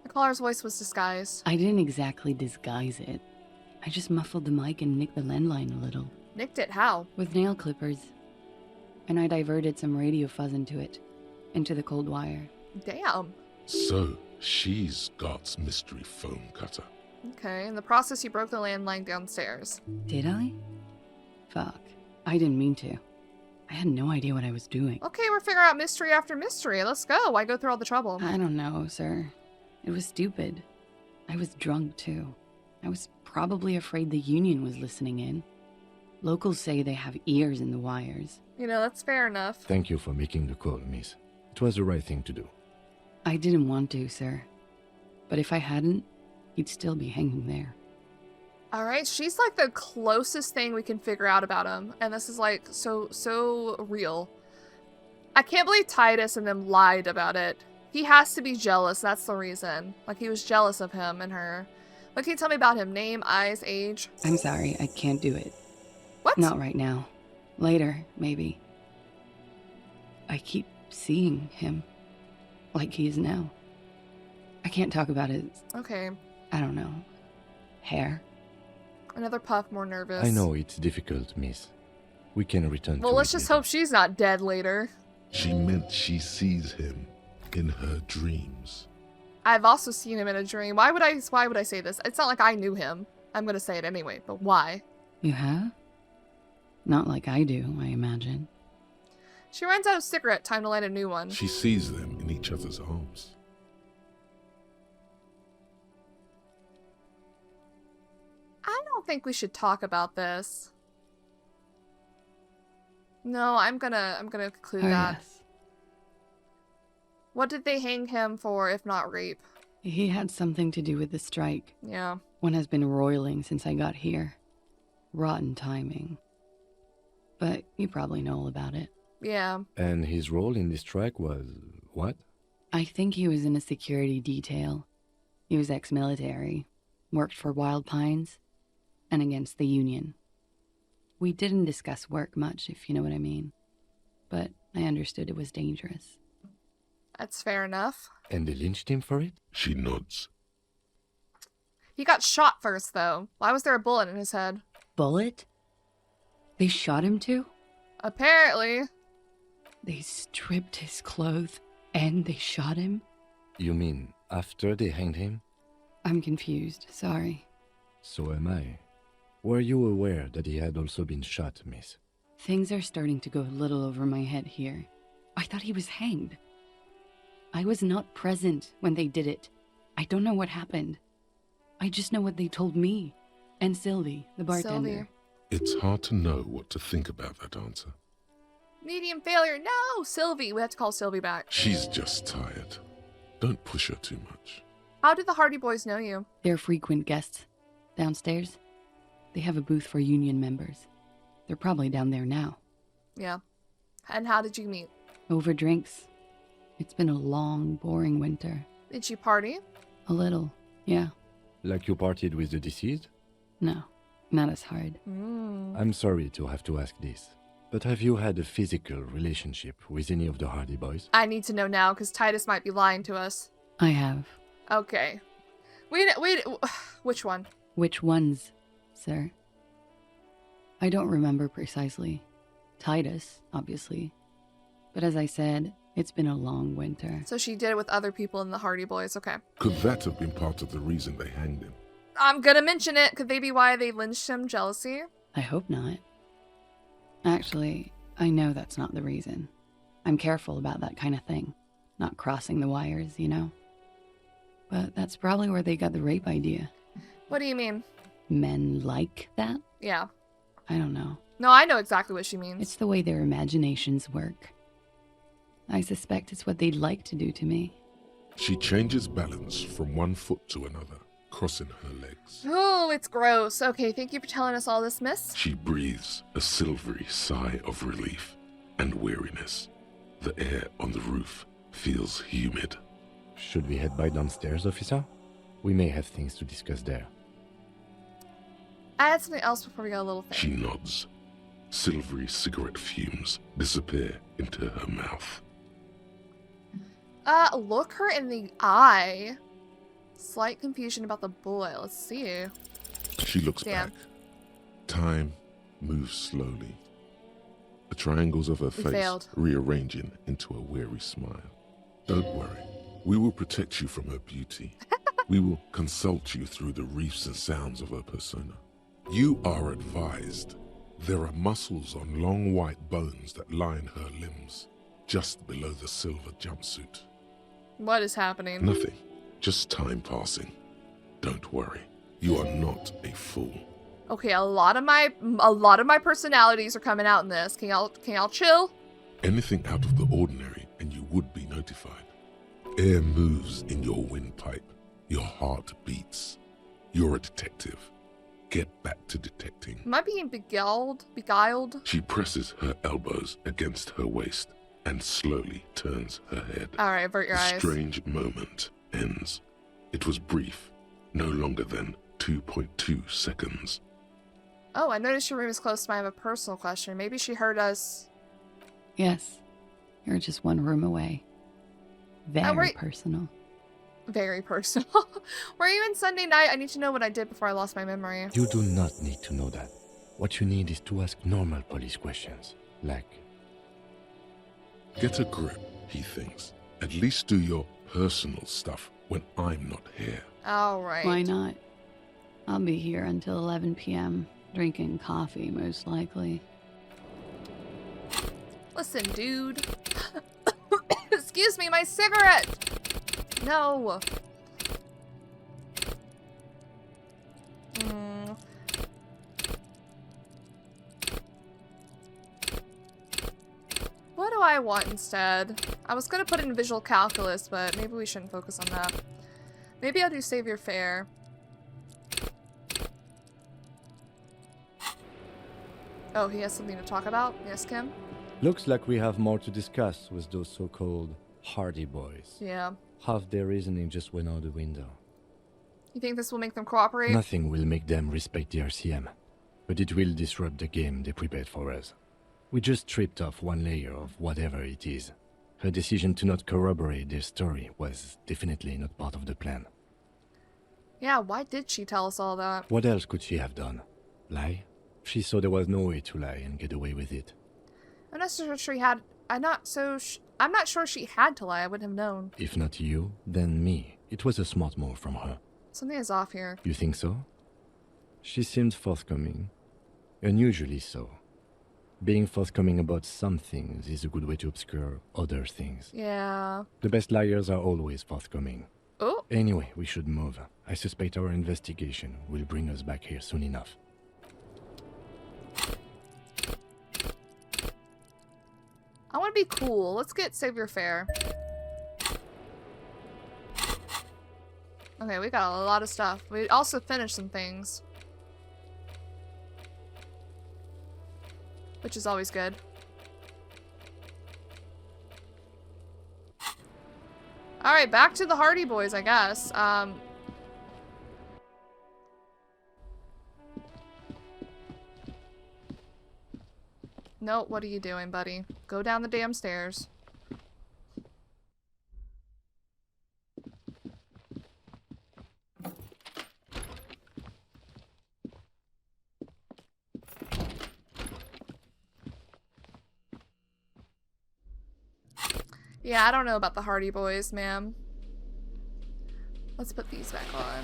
The caller's voice was disguised. I didn't exactly disguise it. I just muffled the mic and nicked the landline a little. Nicked it, how? With nail clippers. And I diverted some radio fuzz into it. Into the cold wire. Damn. So, she's God's mystery phone cutter. Okay, in the process you broke the landline downstairs. Did I? Fuck. I didn't mean to. I had no idea what I was doing. Okay, we're figuring out mystery after mystery. Let's go. Why go through all the trouble? I don't know, sir. It was stupid. I was drunk, too. I was probably afraid the union was listening in. Locals say they have ears in the wires. You know, that's fair enough. Thank you for making the call, miss. It was the right thing to do. I didn't want to, sir. But if I hadn't, he'd still be hanging there. Alright, she's like the closest thing we can figure out about him. And this is like so real. I can't believe Titus and them lied about it. He has to be jealous, that's the reason. Like he was jealous of him and her. What can you tell me about him? Name, eyes, age? I'm sorry, I can't do it. What? Not right now. Later, maybe. I keep seeing him. Like he is now. I can't talk about his, Okay. I don't know, hair. Another puff, more nervous. I know it's difficult, miss. We can return Well, to let's it just later. hope she's not dead later. She meant she sees him in her dreams. I've also seen him in a dream. Why would I say this? It's not like I knew him. I'm gonna say it anyway, but why? You have? Not like I do, I imagine. She runs out of cigarette, time to light a new one. She sees them in each other's arms. I don't think we should talk about this. No, I'm gonna conclude Oh, that. yes. What did they hang him for if not rape? He had something to do with the strike. Yeah. One has been roiling since I got here. Rotten timing. But you probably know all about it. Yeah. And his role in this strike was what? I think he was in a security detail. He was ex-military, worked for Wild Pines, and against the Union. We didn't discuss work much, if you know what I mean. But I understood it was dangerous. That's fair enough. And they lynched him for it? She nods. He got shot first, though. Why was there a bullet in his head? Bullet? They shot him too? Apparently. They stripped his clothes and they shot him? You mean after they hanged him? I'm confused, sorry. So am I. Were you aware that he had also been shot, miss? Things are starting to go a little over my head here. I thought he was hanged. I was not present when they did it. I don't know what happened. I just know what they told me. And Sylvie, the bartender. Sylvie. It's hard to know what to think about that answer. Medium failure. No, Sylvie. We have to call Sylvie back. She's just tired. Don't push her too much. How did the Hardy Boys know you? They're frequent guests. Downstairs. They have a booth for union members. They're probably down there now. Yeah. And how did you meet? Over drinks. It's been a long, boring winter. Did you party? A little, yeah. Like you partied with the deceased? No, not as hard. I'm sorry to have to ask this, but have you had a physical relationship with any of the Hardy Boys? I need to know now, because Titus might be lying to us. I have. Okay. Which one? Which ones, sir? I don't remember precisely. Titus, obviously. But as I said, it's been a long winter. So she did it with other people in the Hardy Boys. Okay. Could that have been part of the reason they hanged him? I'm gonna mention it. Could they be why they lynched him? Jealousy? I hope not. Actually, I know that's not the reason. I'm careful about that kind of thing. Not crossing the wires, you know? But that's probably where they got the rape idea. What do you mean? Men like that? Yeah. I don't know. No, I know exactly what she means. It's the way their imaginations work. I suspect it's what they'd like to do to me. She changes balance from one foot to another, crossing her legs. Oh, it's gross. Okay, thank you for telling us all this, miss. She breathes a silvery sigh of relief and weariness. The air on the roof feels humid. Should we head by downstairs, officer? We may have things to discuss there. I had something else before we go a little She thing. nods. Silvery cigarette fumes disappear into her mouth. Look her in the eye. Slight confusion about the bullet. Let's see. She looks Damn. back. Time moves slowly. The triangles of her We face failed. rearranging into a weary smile. Don't worry. We will protect you from her beauty. We will consult you through the reefs and sounds of her persona. You are advised. There are muscles on long white bones that line her limbs, just below the silver jumpsuit. What is happening? Nothing. Just time passing. Don't worry. You are not a fool. Okay, a lot of my personalities are coming out in this. Can y'all chill? Anything out of the ordinary and you would be notified. Air moves in your windpipe. Your heart beats. You're a detective. Get back to detecting. Am I being beguiled? She presses her elbows against her waist and slowly turns her head. Alright, avert your The eyes. strange moment ends. It was brief, no longer than 2.2 seconds. Oh, I noticed your room is close to mine. I have a personal question. Maybe she heard us. Yes, you're just one room away. Very right. personal. Very personal. Were you in Sunday night? I need to know what I did before I lost my memory. You do not need to know that. What you need is to ask normal police questions, like, Get a grip, he thinks. At least do your personal stuff when I'm not here. All right. Why not? I'll be here until 11 p.m., drinking coffee, most likely. Listen, dude. Excuse me, my cigarette! No. What do I want instead? I was gonna put in visual calculus, but maybe we shouldn't focus on that. Maybe I'll do save your fare. Oh, he has something to talk about? Yes, Kim? looks like we have more to discuss with those so-called Hardy boys. Yeah. Half their reasoning just went out the window. You think this will make them cooperate? Nothing will make them respect the RCM, but it will disrupt the game they prepared for us. We just stripped off one layer of whatever it is. Her decision to not corroborate their story was definitely not part of the plan. Yeah, why did she tell us all that? What else could she have done? Lie? She saw there was no way to lie and get away with it. I'm not sure she had. I'm not sure she had to lie. I wouldn't have known. If not you, then me. It was a smart move from her. Something is off here. You think so? She seemed forthcoming. Unusually so. Being forthcoming about some things is a good way to obscure other things. Yeah. The best liars are always forthcoming. Oh. Anyway, we should move. I suspect our investigation will bring us back here soon enough. I want to be cool. Let's get save your fare. Okay, we got a lot of stuff. We also finished some things. Which is always good. Alright, back to the Hardy Boys, I guess. No, what are you doing, buddy? Go down the damn stairs. Yeah, I don't know about the Hardy Boys, ma'am. Let's put these back on.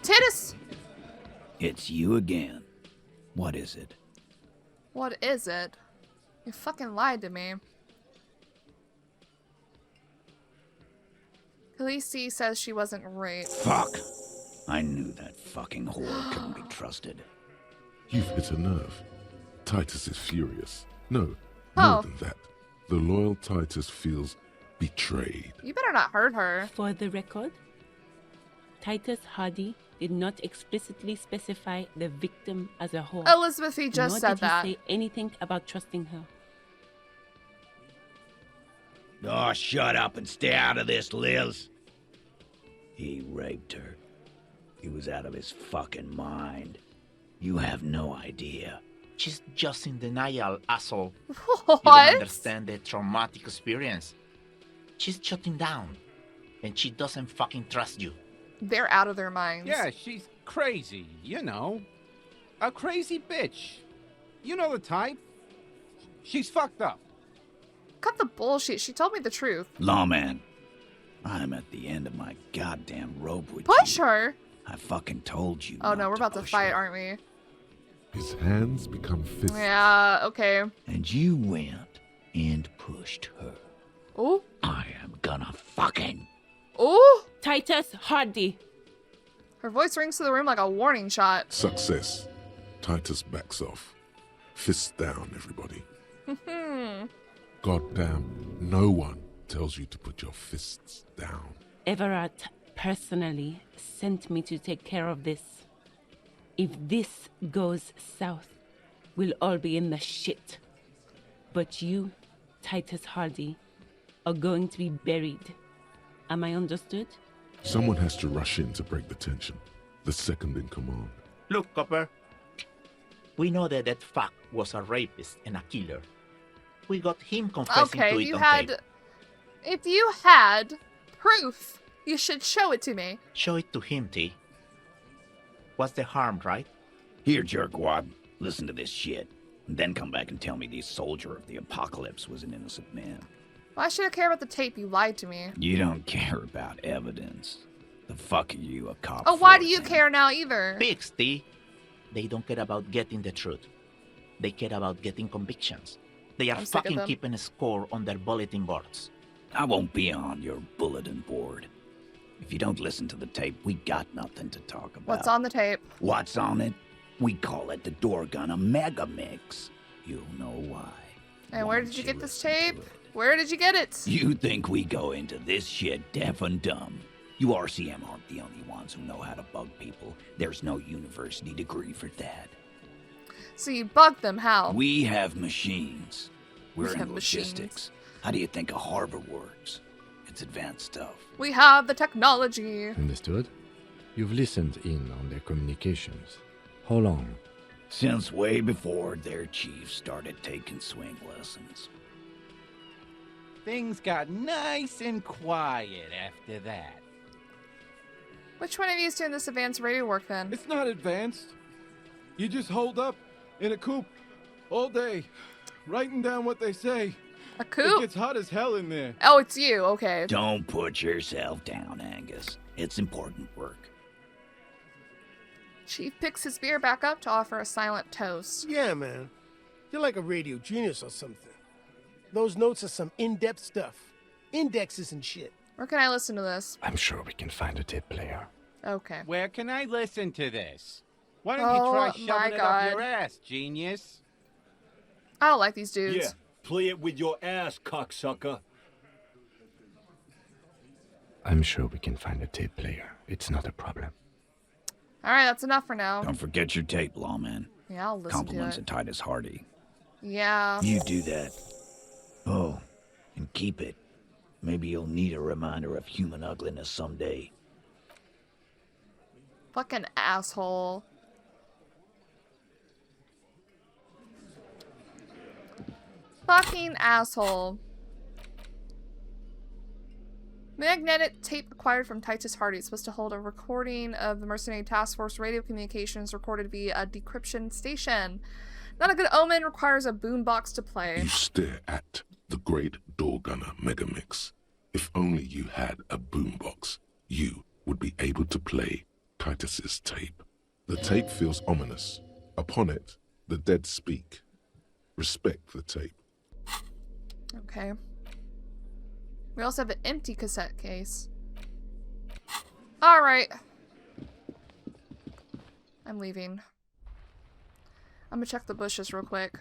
Titus! It's you again. What is it? What is it? You fucking lied to me. Khaleesi says she wasn't raped. Fuck! I knew that fucking whore couldn't be trusted. You've hit a nerve. Titus is furious. No, Oh. more than that. The loyal Titus feels betrayed. You better not hurt her. For the record, Titus Hardy did not explicitly specify the victim as a whore. Elizabeth, he just nor said did he that. say anything about trusting her. Oh, shut up and stay out of this, Liz. He raped her. He was out of his fucking mind. You have no idea. She's just in denial, asshole. You don't What? understand the traumatic experience. She's shutting down. And she doesn't fucking trust you. They're out of their minds. Yeah, she's crazy, you know. A crazy bitch. You know the type. She's fucked up. Cut the bullshit. She told me the truth. Lawman, I'm at the end of my goddamn rope with Push you. her. I fucking told you. Oh not no, we're about to push fight, her. aren't we? His hands become fists. Yeah, okay. And you went and pushed her. Ooh. I am gonna fucking... Ooh. Titus Hardy! Her voice rings to the room like a warning shot. Success. Titus backs off. Fists down, everybody. Goddamn, no one tells you to put your fists down. Everard personally sent me to take care of this. If this goes south, we'll all be in the shit. But you, Titus Hardy, are going to be buried. Am I understood? Someone has to rush in to break the tension. The second in command. Look, Copper. We know that that fuck was a rapist and a killer. We got him confessing to it on tape. If you had proof, you should show it to me. Show it to him, T. What's the harm, right? Here, jerkwad, listen to this shit. And then come back and tell me the soldier of the apocalypse was an innocent man. Why should I care about the tape? You lied to me. You don't care about evidence. The fuck are you, a cop? Oh, why do you care now either? Pigs, T. They don't care about getting the truth. They care about getting convictions. They are fucking keeping a score on their bulletin boards. I won't be on your bulletin board. If you don't listen to the tape, we got nothing to talk about. What's on the tape? What's on it? We call it the door gun a mega mix. You'll know why. And where did you get this tape? Where did you get it? You think we go into this shit deaf and dumb? You RCM aren't the only ones who know how to bug people. There's no university degree for that. So you bug them, how? We have machines. We're We have in logistics. How do you think a harbor works? It's advanced stuff. We have the technology. Understood? You've listened in on their communications. How long? Since way before their chief started taking swing lessons. Things got nice and quiet after that. Which one of you is doing this advanced radio work then? It's not advanced. You just hold up in a coop all day, writing down what they say. A coop? It gets hot as hell in there. Oh, it's you. Okay. Don't put yourself down, Angus. It's important work. Chief picks his beer back up to offer a silent toast. Yeah, man. You're like a radio genius or something. Those notes are some in-depth stuff. Indexes and shit. Where can I listen to this? I'm sure we can find a tape player. Okay. Where can I listen to this? Why don't you try shoving it up your ass, genius? I don't like these dudes. Yeah, play it with your ass, cocksucker. I'm sure we can find a tape player. It's not a problem. Alright, that's enough for now. Don't forget your tape, lawman. Yeah, I'll listen Compliments to of Titus Hardy. Yeah. You do that. Oh, and keep it. Maybe you'll need a reminder of human ugliness someday. Fucking asshole. Fucking asshole. Magnetic tape acquired from Titus Hardy is supposed to hold a recording of the Mercenary Task Force radio communications recorded via a decryption station. Not a good omen, requires a boombox to play. You stare at the great door gunner Megamix. If only you had a boombox, you would be able to play Titus's tape. The tape feels ominous. Upon it, the dead speak. Respect the tape. Okay. We also have an empty cassette case. Alright. I'm leaving. I'm gonna check the bushes real quick.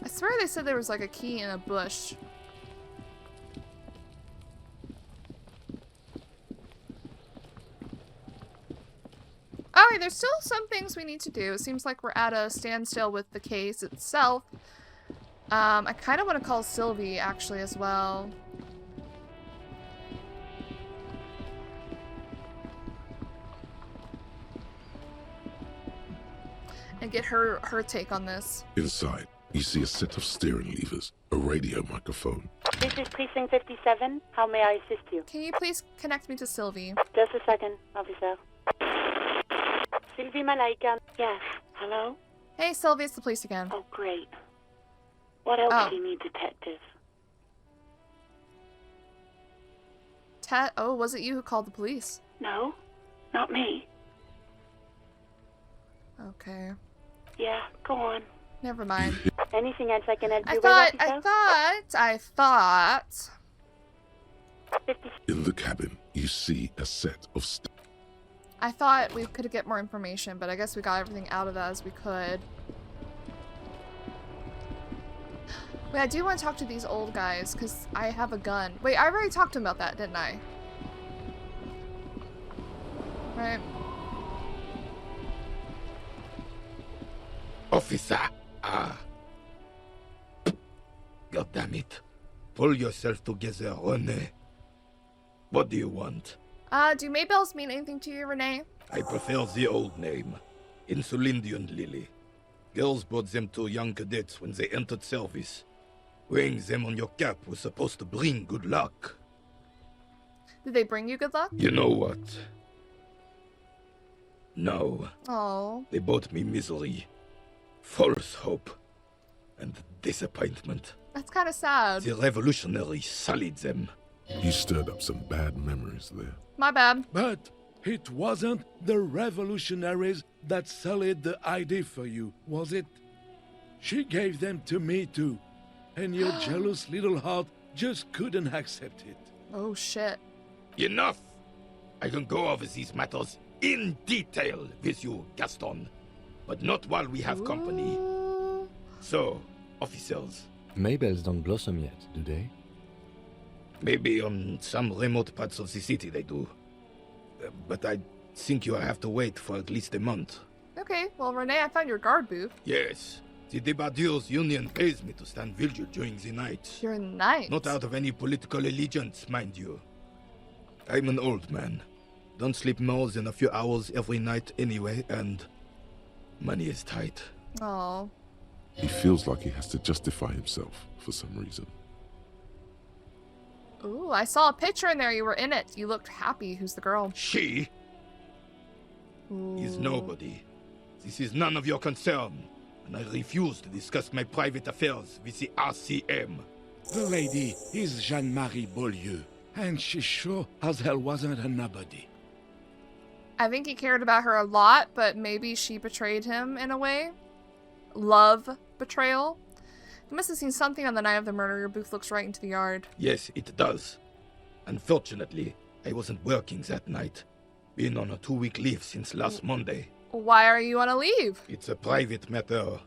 I swear they said there was like a key in a bush. Alright, there's still some things we need to do. It seems like we're at a standstill with the case itself. I kind of want to call Sylvie, actually, as well. And get her take on this. Inside, you see a set of steering levers, a radio microphone. This is Precinct 57. How may I assist you? Can you please connect me to Sylvie? Just a second, officer. Sylvie Malaika. Yes. Hello? Hey, Sylvie, it's the police again. Oh, great. What else do you need, detective? Oh, was it you who called the police? No, not me. Okay. Yeah, go on. Never mind. Anything else I can help you with, I thought. In the cabin, you see a set of I thought we could get more information, but I guess we got everything out of that as we could. Wait, I do want to talk to these old guys, because I have a gun. Wait, I already talked to them about that, didn't I? Right. Officer! God damn it. Pull yourself together, René. What do you want? Do Maybells mean anything to you, Renee? I prefer the old name, Insulindian Lily. Girls brought them to young cadets when they entered service. Wearing them on your cap was supposed to bring good luck. Did they bring you good luck? You know what? No. Oh. They brought me misery, false hope, and disappointment. That's kind of sad. The revolutionaries sullied them. You stirred up some bad memories there. My bad. But it wasn't the revolutionaries that sullied the ID for you, was it? She gave them to me too, and your jealous little heart just couldn't accept it. Oh shit. Enough! I can go over these matters in detail with you, Gaston, but not while we have company. So, officers. Maybells don't blossom yet, do they? Maybe on some remote parts of the city they do. But I think you'll have to wait for at least a month. Okay, well, Renee, I found your guard booth. Yes. The Debardeurs Union pays me to stand vigil during the night. During the night? Not out of any political allegiance, mind you. I'm an old man. Don't sleep more than a few hours every night anyway, and money is tight. Oh. He feels like he has to justify himself for some reason. Ooh, I saw a picture in there. You were in it. You looked happy. Who's the girl? She is nobody. This is none of your concern, and I refuse to discuss my private affairs with the RCM. The lady is Jeanne-Marie Beaulieu, and she sure as hell wasn't a nobody. I think he cared about her a lot, but maybe she betrayed him in a way. Love betrayal. You must have seen something on the night of the murder. Your booth looks right into the yard. Yes, it does. Unfortunately, I wasn't working that night. Been on a 2-week leave since last Monday. Why are you on a leave? It's a private matter.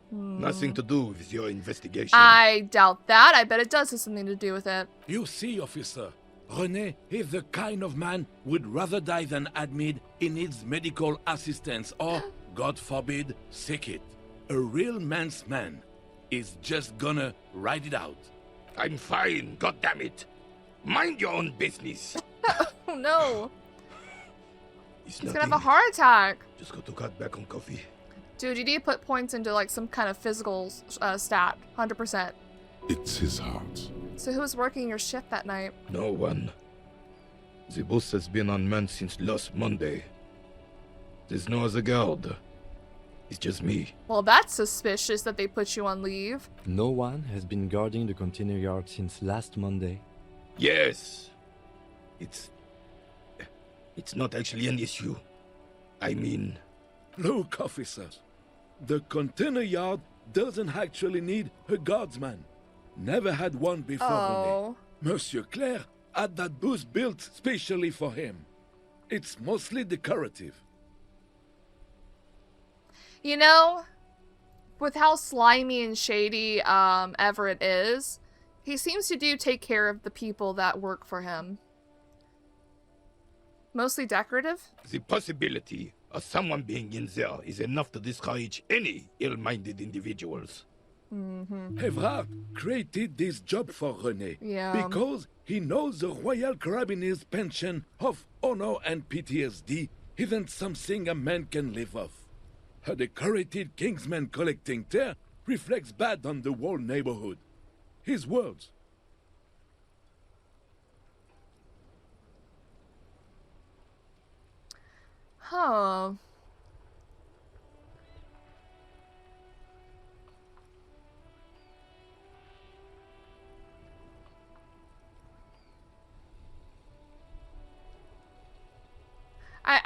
Nothing to do with your investigation. I doubt that. I bet it does have something to do with it. You see, officer, René is the kind of man would rather die than admit he needs medical assistance or, God forbid, sick it. A real man's man is just gonna ride it out. I'm fine, goddammit. Mind your own business. Oh no. He's gonna have a heart attack. Just got to cut back on coffee. Dude, you need to put points into like some kind of physical stat. 100%. It's his heart. So who was working your shift that night? No one. The bus has been unmanned since last Monday. There's no other guard. It's just me. Well, that's suspicious that they put you on leave. No one has been guarding the container yard since last Monday. Yes. It's not actually an issue. I mean... Look, officers. The container yard doesn't actually need a guardsman. Never had one before. Oh. René. Monsieur Claire had that booth built specially for him. It's mostly decorative. You know, with how slimy and shady Everett is, he seems to take care of the people that work for him. Mostly decorative? The possibility of someone being in there is enough to discourage any ill-minded individuals. Evrard created this job for René because he knows the Royal Carabiniers' pension of honor and PTSD isn't something a man can live off. A decorated Kingsman collecting tear reflects bad on the whole neighborhood. His words. Huh.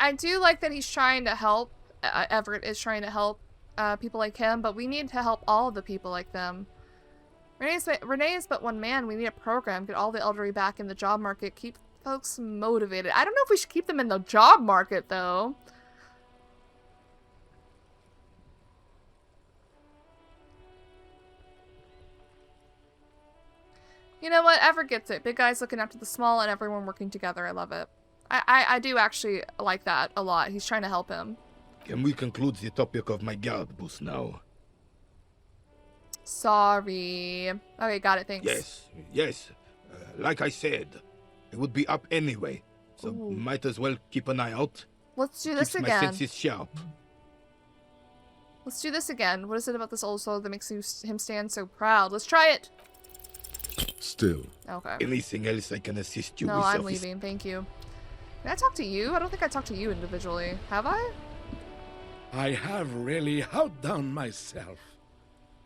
I do like that he's trying to help. Everett is trying to help people like him, but we need to help all of the people like them. Renee is but one man. We need a program. Get all the elderly back in the job market. Keep folks motivated. I don't know if we should keep them in the job market, though. You know what? Everett gets it. Big guys looking after the small and everyone working together. I love it. I do actually like that a lot. He's trying to help him. Can we conclude the topic of my guard booth now? Sorry. Okay, got it. Thanks. Yes. Like I said, it would be up anyway. so Ooh. might as well keep an eye out. Let's do this Keeps again. my senses sharp. Let's do this again. What is it about this old soul that makes him stand so proud? Let's try it. Still. Okay. Anything else I can assist you No, with? I'm leaving. Thank you. Can I talk to you? I don't think I talked to you individually. Have I? I have really outdone myself.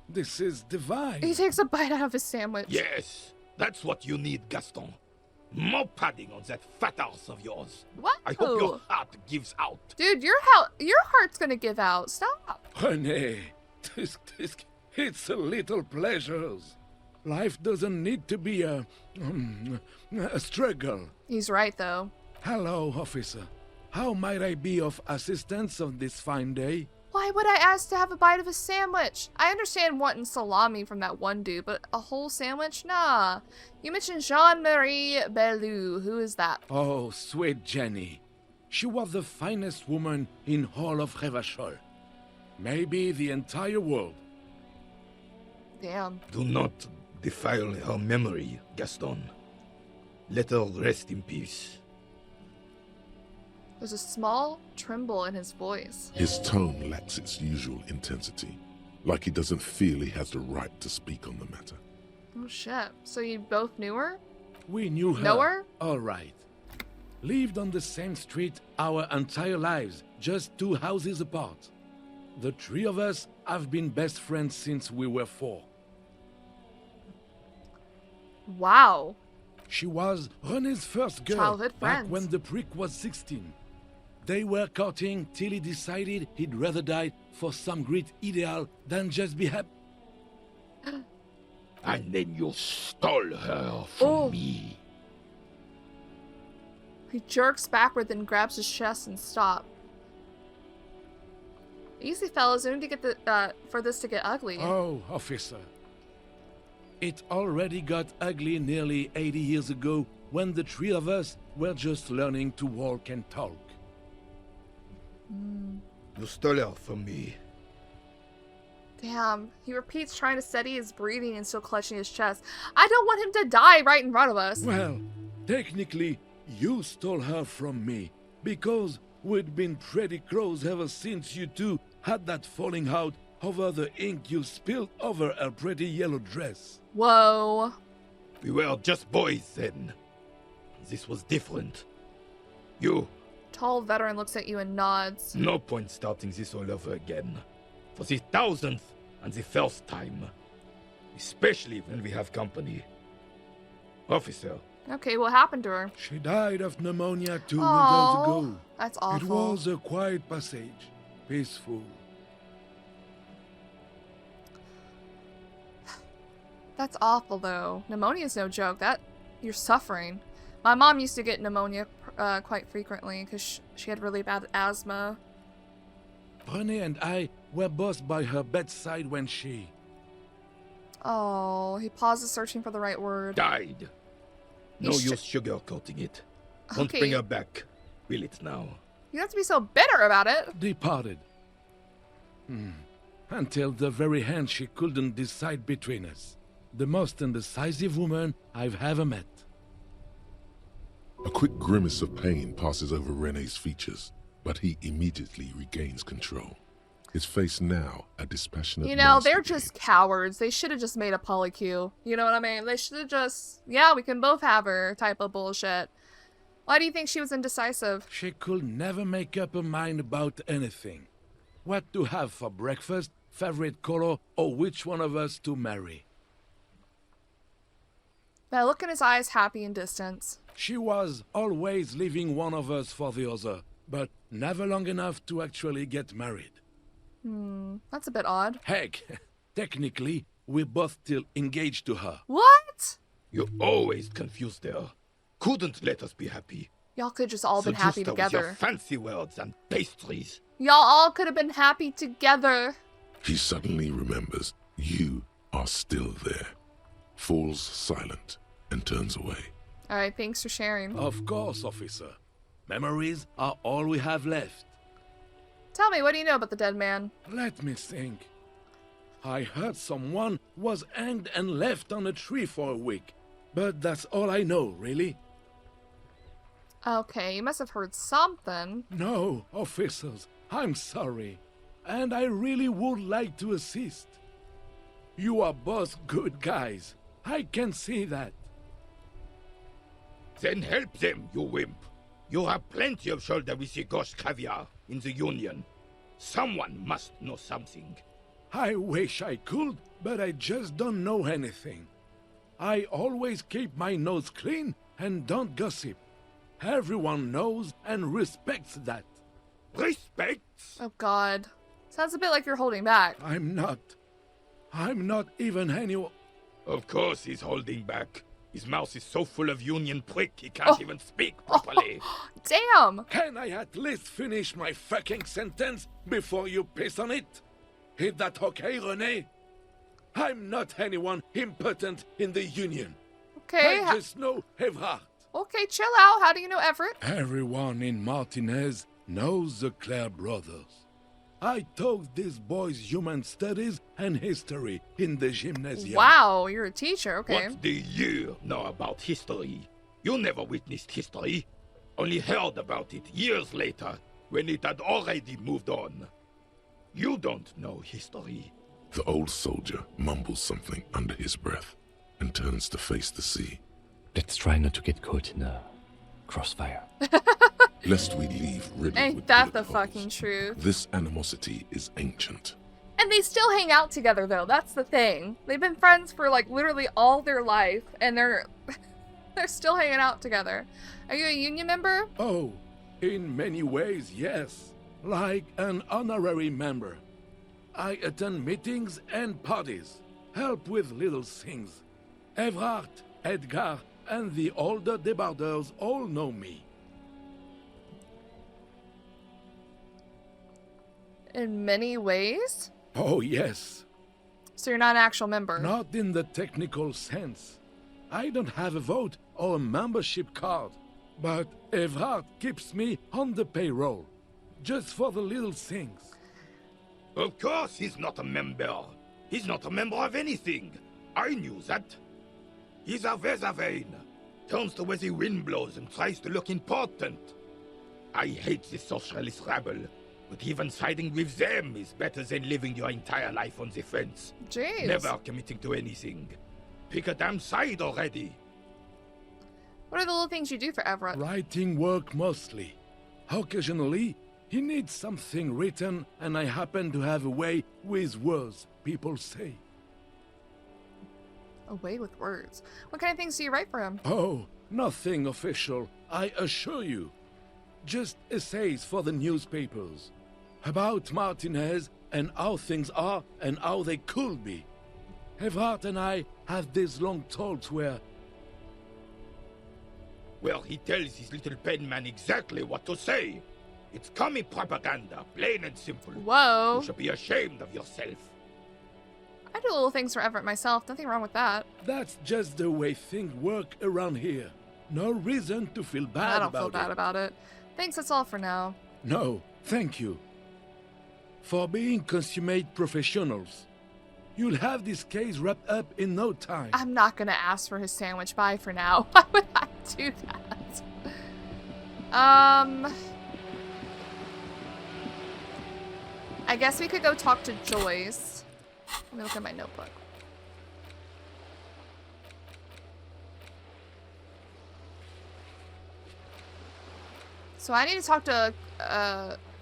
This is divine. He takes a bite out of his sandwich. Yes, that's what you need, Gaston. More padding on that fat ass of yours. What? I hope your heart gives out. Dude, your heart's gonna give out. Stop. René, it's a little pleasures. Life doesn't need to be a struggle. He's right, though. Hello, officer. How might I be of assistance on this fine day? Why would I ask to have a bite of a sandwich? I understand wanting salami from that one dude, but a whole sandwich? Nah. You mentioned Jean-Marie Bellou. Who is that? Oh, sweet Jenny. She was the finest woman in all of Revachol. Maybe the entire world. Damn. Do not defile her memory, Gaston. Let her rest in peace. There's a small tremble in his voice. His tone lacks its usual intensity, like he doesn't feel he has the right to speak on the matter. Oh shit. So you both knew her? We knew her. Know her? All right. Lived on the same street our entire lives, just 2 houses apart. The 3 of us have been best friends since we were 4. Wow. She was René's first girl Childhood back friends. when the prick was 16. They were courting till he decided he'd rather die for some great ideal than just be happy. And then you stole her from me. He jerks backward, then grabs his chest and stops. Easy, fellas. We need to get for this to get ugly. Oh, officer. It already got ugly nearly 80 years ago when the 3 of us were just learning to walk and talk. You stole her from me. Damn. He repeats, trying to steady his breathing and still clutching his chest. I don't want him to die right in front of us. Well, technically, you stole her from me, because we'd been pretty close ever since you two had that falling out over the ink you spilled over her pretty yellow dress. Whoa. We were just boys then. This was different. You. Tall veteran looks at you and nods. No point starting this all over again. For the 1000th and the first time. Especially when we have company. Officer. Okay, what happened to her? She died of pneumonia 2 Aww, winters ago. That's awful. It was a quiet passage. Peaceful. That's awful, though. Pneumonia's no joke. You're suffering. My mom used to get pneumonia quite frequently because she had really bad asthma. René and I were both by her bedside when she... Oh, he pauses, searching for the right word. Died. No use sugarcoating it. Won't Okay. bring her back. Will it now? You don't have to be so bitter about it. Departed. Until the very end she couldn't decide between us. The most indecisive woman I've ever met. A quick grimace of pain passes over René's features, but he immediately regains control. His face now a dispassionate You know, mask they're again. just cowards. They should have just made a polycule. You know what I mean? They should have just, yeah, we can both have her type of bullshit. Why do you think she was indecisive? She could never make up her mind about anything. What to have for breakfast, favorite color, or which one of us to marry. That look in his eyes, happy and distant. She was always leaving one of us for the other, but never long enough to actually get married. That's a bit odd. Heck, technically, we're both still engaged to her. What? You always confused her. Couldn't let us be happy. Y'all could just all been happy Seduced her with your together. fancy words and pastries. Y'all all could have been happy together. He suddenly remembers you are still there, falls silent, and turns away. All right, thanks for sharing. Of course, officer. Memories are all we have left. Tell me, what do you know about the dead man? Let me think. I heard someone was hanged and left on a tree for a week. But that's all I know, really. Okay, you must have heard something. No, officers, I'm sorry. And I really would like to assist. You are both good guys. I can see that. Then help them, you wimp. You have plenty of shoulder with your ghost caviar in the Union. Someone must know something. I wish I could, but I just don't know anything. I always keep my nose clean and don't gossip. Everyone knows and respects that. Respects? Oh god. Sounds a bit like you're holding back. I'm not even anyone. Of course he's holding back. His mouth is so full of Union prick he can't even speak properly. Damn! Can I at least finish my fucking sentence before you piss on it? Is that okay, René? I'm not anyone important in the Union. Okay. I just know Evrard. Okay, chill out. How do you know Everett? Everyone in Martinez knows the Clare brothers. I taught these boys human studies and history in the gymnasium. Wow, you're a teacher, okay. What do you know about history? You never witnessed history. Only heard about it years later, when it had already moved on. You don't know history. The old soldier mumbles something under his breath and turns to face the sea. Let's try not to get caught in a crossfire. Lest we leave riddled Ain't with that bullet the holes. fucking truth? This animosity is ancient. And they still hang out together, though. That's the thing. They've been friends for, like, literally all their life, and they're still hanging out together. Are you a union member? Oh, in many ways, yes. Like an honorary member. I attend meetings and parties, help with little things. Evrard, Edgar, and the older debarders all know me. In many ways? Oh, yes. So you're not an actual member? Not in the technical sense. I don't have a vote or a membership card. But Evrard keeps me on the payroll, just for the little things. Of course he's not a member. He's not a member of anything. I knew that. He's a Vezavane. Turns the way the wind blows and tries to look important. I hate this socialist rabble. But even siding with them is better than living your entire life on the fence. Jeez. Never committing to anything. Pick a damn side already. What are the little things you do for Everett? Writing work mostly. Occasionally, he needs something written, and I happen to have a way with words, people say. A way with words. What kind of things do you write for him? Oh, nothing official, I assure you. Just essays for the newspapers. About Martinez and how things are and how they could be. Evrard and I have these long talks where... Well, he tells his little pen man exactly what to say. It's commie propaganda, plain and simple. Whoa. You should be ashamed of yourself. I do little things for Everett myself. Nothing wrong with that. That's just the way things work around here. No reason to feel bad about it. I don't feel bad about it. Thanks, that's all for now. No, thank you. For being consummate professionals. You'll have this case wrapped up in no time. I'm not gonna ask for his sandwich. Bye for now. Why would I do that? I guess we could go talk to Joyce. Let me look at my notebook. So I need to talk to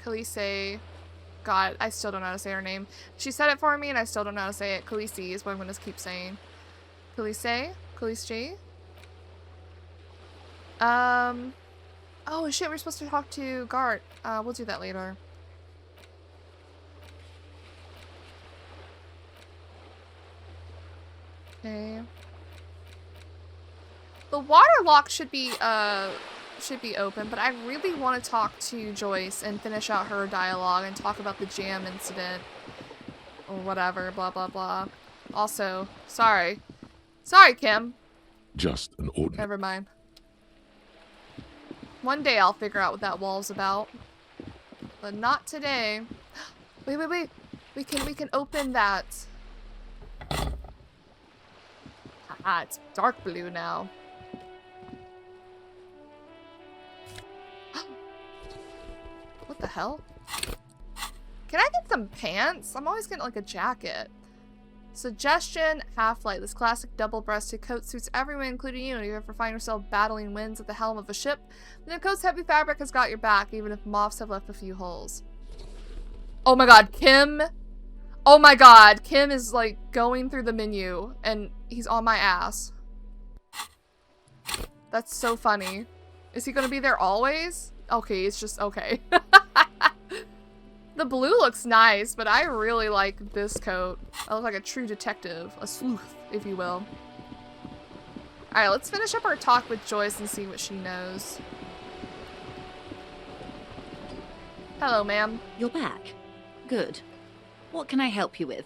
Khaleesi. God, I still don't know how to say her name. She said it for me and I still don't know how to say it. Khaleesi is what I'm going to keep saying. Khaleesi? Khaleesi? Oh shit, we're supposed to talk to Gart. We'll do that later. Okay. The water lock should be open, but I really want to talk to Joyce and finish out her dialogue and talk about the jam incident or whatever, blah blah blah. Also, sorry, Kim. Just an ordinary. Never mind. One day I'll figure out what that wall's about, but not today. Wait. We can open that. Ah, it's dark blue now. What the hell? Can I get some pants? I'm always getting like a jacket. Suggestion, half-light. This classic double-breasted coat suits everyone, including you. And if you ever find yourself battling winds at the helm of a ship, then the coat's heavy fabric has got your back, even if moths have left a few holes. Oh my god, Kim. Oh my god, Kim is like going through the menu and he's on my ass. That's so funny. Is he gonna be there always? Okay, it's just okay. The blue looks nice, but I really like this coat. I look like a true detective, a sleuth, if you will. Alright, let's finish up our talk with Joyce and see what she knows. Hello, ma'am. You're back. Good. What can I help you with?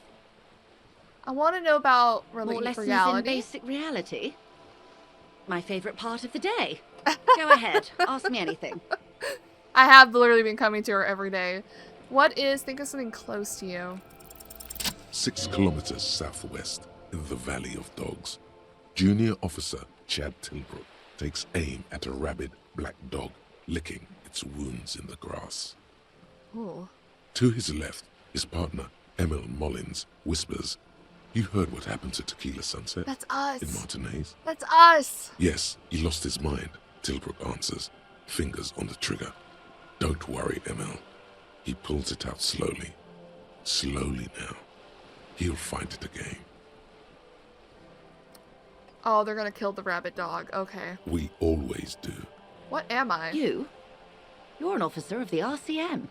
I want to know about More lessons reality. in basic reality? My favorite part of the day. Go ahead. Ask me anything. I have literally been coming to her every day. What is, think of something close to you. 6 kilometers southwest, in the Valley of Dogs, Junior Officer Chad Tilbrook takes aim at a rabid black dog licking its wounds in the grass. Ooh. To his left, his partner, Emil Mullins, whispers, "You heard what happened to Tequila Sunset?" That's us. In Martinez? That's us. Yes, he lost his mind, Tilbrook answers, fingers on the trigger. Don't worry, Emil. He pulls it out slowly. Slowly now. He'll find it again. Oh, they're gonna kill the rabbit dog. Okay. We always do. What am I? You? You're an officer of the RCM.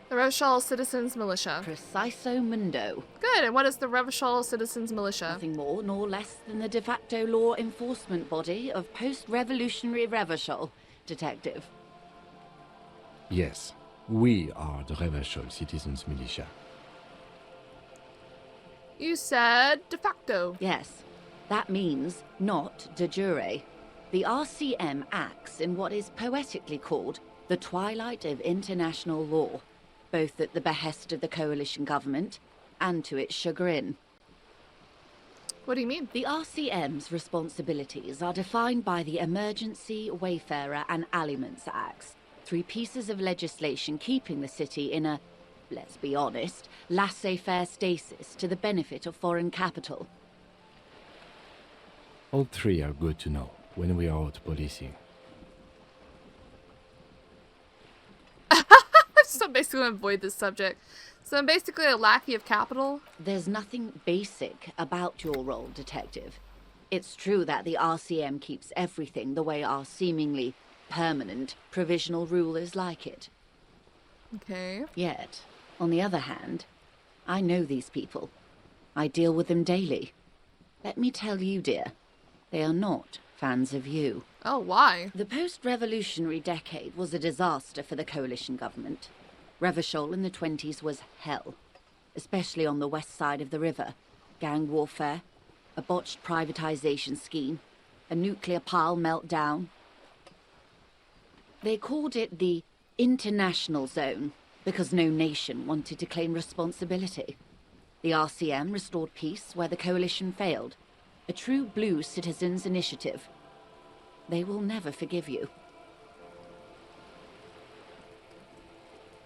The Revachol Citizens Militia. Preciso mundo. Good, and what is the Revachol Citizens Militia? Nothing more nor less than the de facto law enforcement body of post-revolutionary Revachol, Detective. Yes, we are the Revachol Citizens Militia. You said de facto. Yes, that means not de jure. The RCM acts in what is poetically called the twilight of international law, both at the behest of the coalition government and to its chagrin. What do you mean? The RCM's responsibilities are defined by the Emergency, Wayfarer and Aliments Acts, 3 pieces of legislation keeping the city in a, let's be honest, laissez-faire stasis to the benefit of foreign capital. All 3 are good to know when we are out policing. So I'm basically going to avoid this subject. So I'm basically a lackey of capital. There's nothing basic about your role, Detective. It's true that the RCM keeps everything the way our seemingly permanent provisional rulers like it. Okay. Yet, on the other hand, I know these people. I deal with them daily. Let me tell you, dear, they are not fans of you. Oh, why? The post-revolutionary decade was a disaster for the coalition government. Revachol in the 20s was hell, especially on the west side of the river. Gang warfare, a botched privatization scheme, a nuclear pile meltdown. They called it the international zone because no nation wanted to claim responsibility. The RCM restored peace where the coalition failed. A true blue citizens' initiative. They will never forgive you.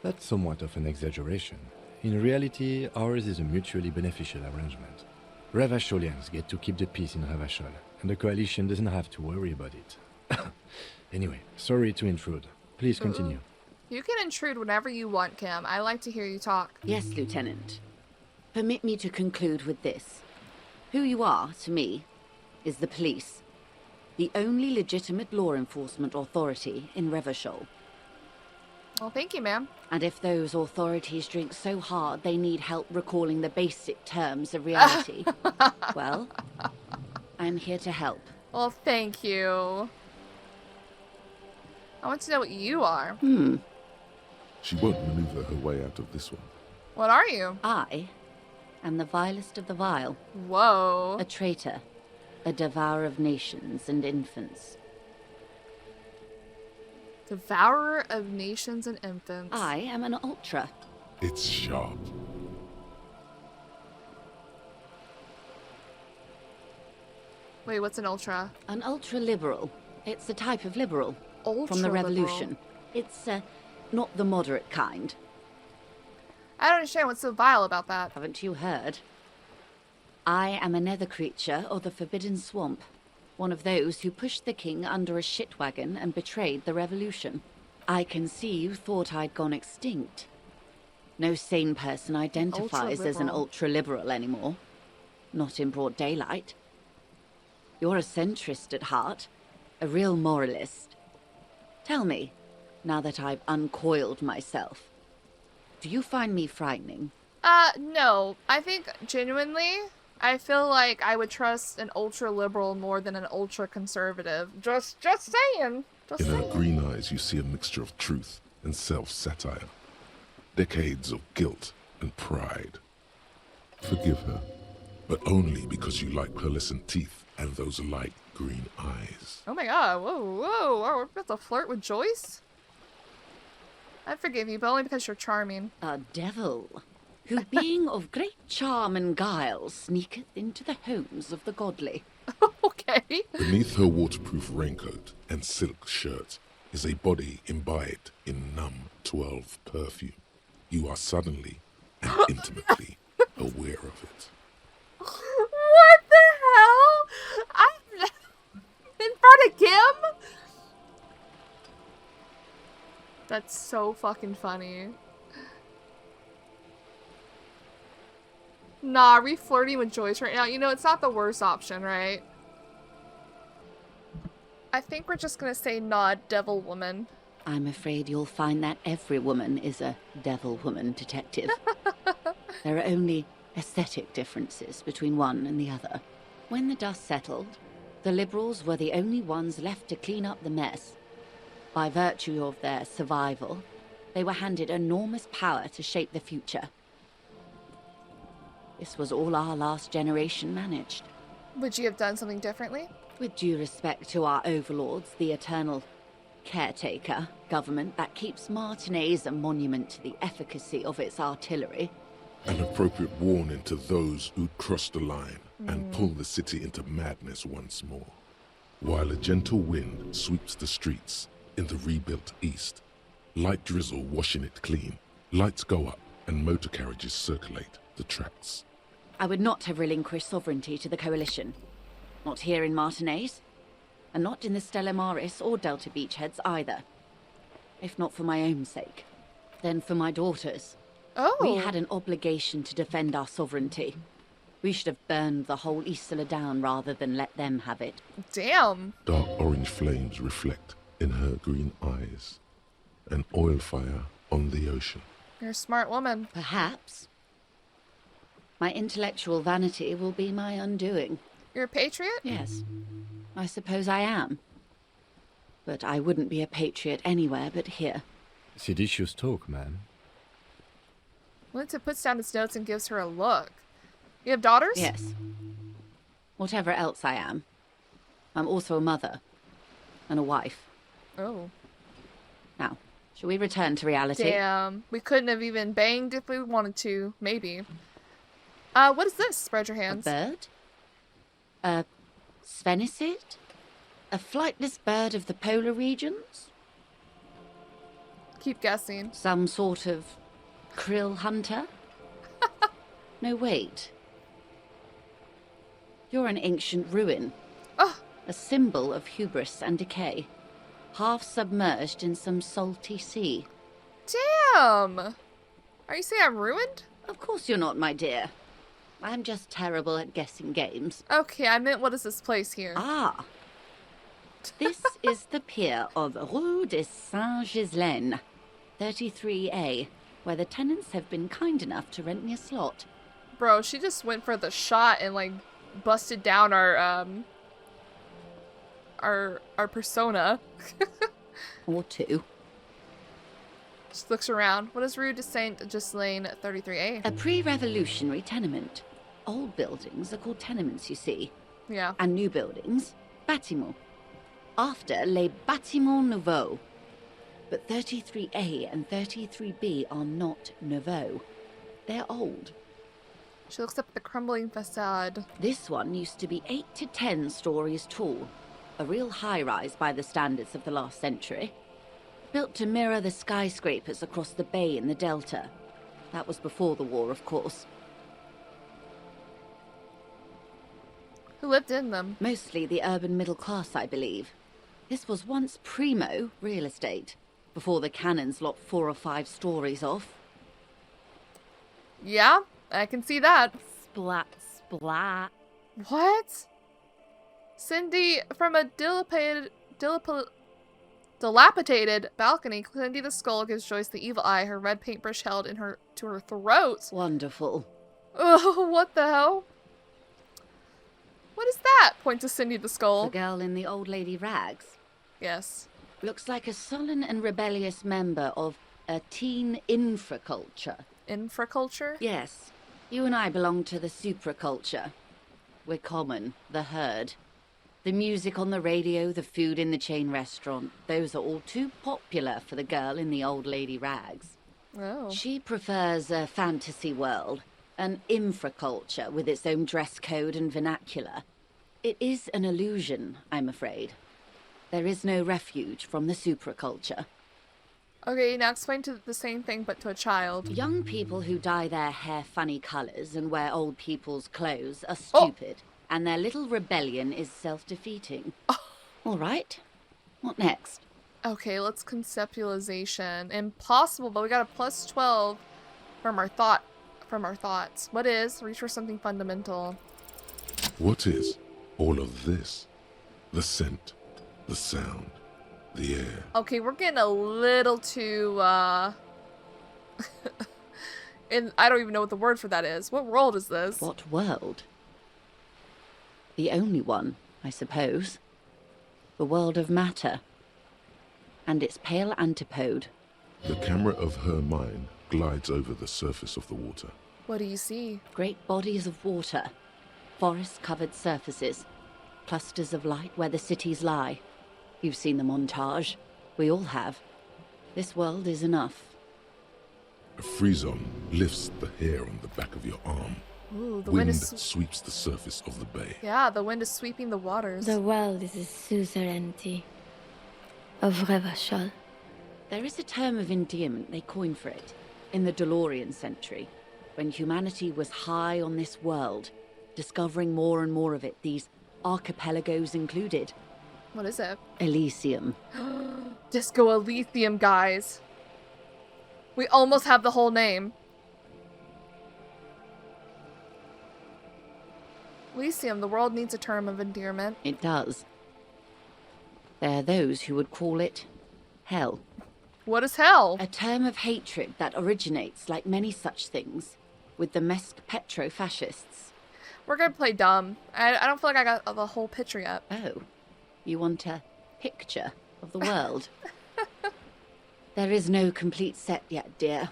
That's somewhat of an exaggeration. In reality, ours is a mutually beneficial arrangement. Revacholians get to keep the peace in Revachol, and the coalition doesn't have to worry about it. Anyway, sorry to intrude. Please continue. You can intrude whenever you want, Kim. I like to hear you talk. Yes, Lieutenant. Permit me to conclude with this. Who you are, to me, is the police. The only legitimate law enforcement authority in Revachol. Well, thank you, ma'am. And if those authorities drink so hard they need help recalling the basic terms of reality, well, I'm here to help. Well, thank you. I want to know what you are. She won't maneuver her way out of this one. What are you? I am the vilest of the vile. Whoa. A traitor. A devourer of nations and infants. Devourer of nations and infants. I am an ultra. It's sharp. Wait, what's an ultra? An ultra-liberal. It's a type of liberal. Ultra from the revolution. It's, not the moderate kind. I don't understand what's so vile about that. Haven't you heard? I am a nether creature of the Forbidden Swamp. One of those who pushed the king under a shit wagon and betrayed the revolution. I can see you thought I'd gone extinct. No sane person identifies as an ultra-liberal anymore. Not in broad daylight. You're a centrist at heart. A real moralist. Tell me, now that I've uncoiled myself, do you find me frightening? No. I think, genuinely, I feel like I would trust an ultra-liberal more than an ultra-conservative. Just saying. In her green eyes, you see a mixture of truth and self-satire. Decades of guilt and pride. Forgive her, but only because you like pearlescent teeth and those light green eyes. Oh my god, whoa. We're about to flirt with Joyce? I forgive you, but only because you're charming. A devil, who being of great charm and guile, sneaketh into the homes of the godly. Okay. Beneath her waterproof raincoat and silk shirt is a body imbibed in numb 12 perfume. You are suddenly and intimately aware of it. What the hell? I'm in front of Kim? That's so fucking funny. Nah, are we flirting with Joyce right now? You know, it's not the worst option, right? I think we're just gonna say nah, devil woman. I'm afraid you'll find that every woman is a devil woman, detective. There are only aesthetic differences between one and the other. When the dust settled, the liberals were the only ones left to clean up the mess. By virtue of their survival, they were handed enormous power to shape the future. This was all our last generation managed. Would you have done something differently? With due respect to our overlords, the eternal caretaker government that keeps Martinez a monument to the efficacy of its artillery. An appropriate warning to those who'd cross the line and pull the city into madness once more. While a gentle wind sweeps the streets in the rebuilt east, light drizzle washing it clean, lights go up and motor carriages circulate the tracks. I would not have relinquished sovereignty to the Coalition. Not here in Martinez, and not in the Stella Maris or Delta Beachheads either. If not for my own sake, then for my daughters. Oh. We had an obligation to defend our sovereignty. We should have burned the whole Isla down rather than let them have it. Damn. Dark orange flames reflect in her green eyes. An oil fire on the ocean. You're a smart woman. Perhaps. My intellectual vanity will be my undoing. You're a patriot? Yes. I suppose I am. But I wouldn't be a patriot anywhere but here. Seditious talk, ma'am. Linton puts down his notes and gives her a look. You have daughters? Yes. Whatever else I am, I'm also a mother. And a wife. Oh. Now, shall we return to reality? Damn. We couldn't have even banged if we wanted to. Maybe. What is this? Spread your hands. A bird? A sphenicid? A flightless bird of the polar regions? Keep guessing. Some sort of krill hunter? No, wait. You're an ancient ruin. Oh. A symbol of hubris and decay. Half submerged in some salty sea. Damn! Are you saying I'm ruined? Of course you're not, my dear. I'm just terrible at guessing games. Okay, I meant what is this place here? Ah. This is the pier of Rue de Saint-Ghislaine, 33A, where the tenants have been kind enough to rent me a slot. Bro, she just went for the shot and, like, busted down our persona. Or two. Just looks around. What is Rue de Saint-Ghislaine 33A? A pre-revolutionary tenement. Old buildings are called tenements, you see. Yeah. And new buildings, bâtiments. After les bâtiments nouveaux. But 33A and 33B are not nouveaux. They're old. She looks up at the crumbling facade. This one used to be 8 to 10 stories tall. A real high-rise by the standards of the last century. built to mirror the skyscrapers across the bay in the Delta. That was before the war, of course. Who lived in them? Mostly the urban middle class, I believe. This was once primo real estate, before the cannons lopped 4 or 5 stories off. Yeah, I can see that. Splat, splat. What? Cindy, from a dilapidated balcony, Cindy the Skull gives Joyce the evil eye, her red paintbrush held to her throat. Wonderful. Oh, what the hell? What is that? Point to Cindy the Skull. The girl in the old lady rags? Yes. Looks like a sullen and rebellious member of a teen infraculture. Infraculture? Yes. You and I belong to the supraculture. We're common, the herd. The music on the radio, the food in the chain restaurant, those are all too popular for the girl in the old lady rags. Oh. She prefers a fantasy world, an infraculture with its own dress code and vernacular. It is an illusion, I'm afraid. There is no refuge from the supraculture. Okay, now explain to the same thing but to a child. Young people who dye their hair funny colours and wear old people's clothes are stupid, and their little rebellion is self-defeating. All right, what next? Okay, let's conceptualization. Impossible, but we got a plus 12 from our thoughts. What is? Reach for something fundamental. What is all of this? The scent, the sound, the air. Okay, we're getting a little too, I don't even know what the word for that is. What world is this? What world? The only one, I suppose. The world of matter. And its pale antipode. The camera of her mind glides over the surface of the water. What do you see? Great bodies of water. Forest-covered surfaces. Clusters of light where the cities lie. You've seen the montage. We all have. This world is enough. A frisson lifts the hair on the back of your arm. Ooh, the wind wind is sweeps the surface of the bay. Yeah, the wind is sweeping the waters. The world is a suzerainty of Revachol. There is a term of endearment they coined for it in the DeLorean century, when humanity was high on this world, discovering more and more of it, these archipelagos included. What is it? Elysium. Disco Elysium, guys. We almost have the whole name. Elysium, the world needs a term of endearment. It does. There are those who would call it hell. What is hell? A term of hatred that originates, like many such things, with the Mesk petro-fascists. We're gonna play dumb. I don't feel like I got the whole picture yet. Oh. You want a picture of the world? There is no complete set yet, dear.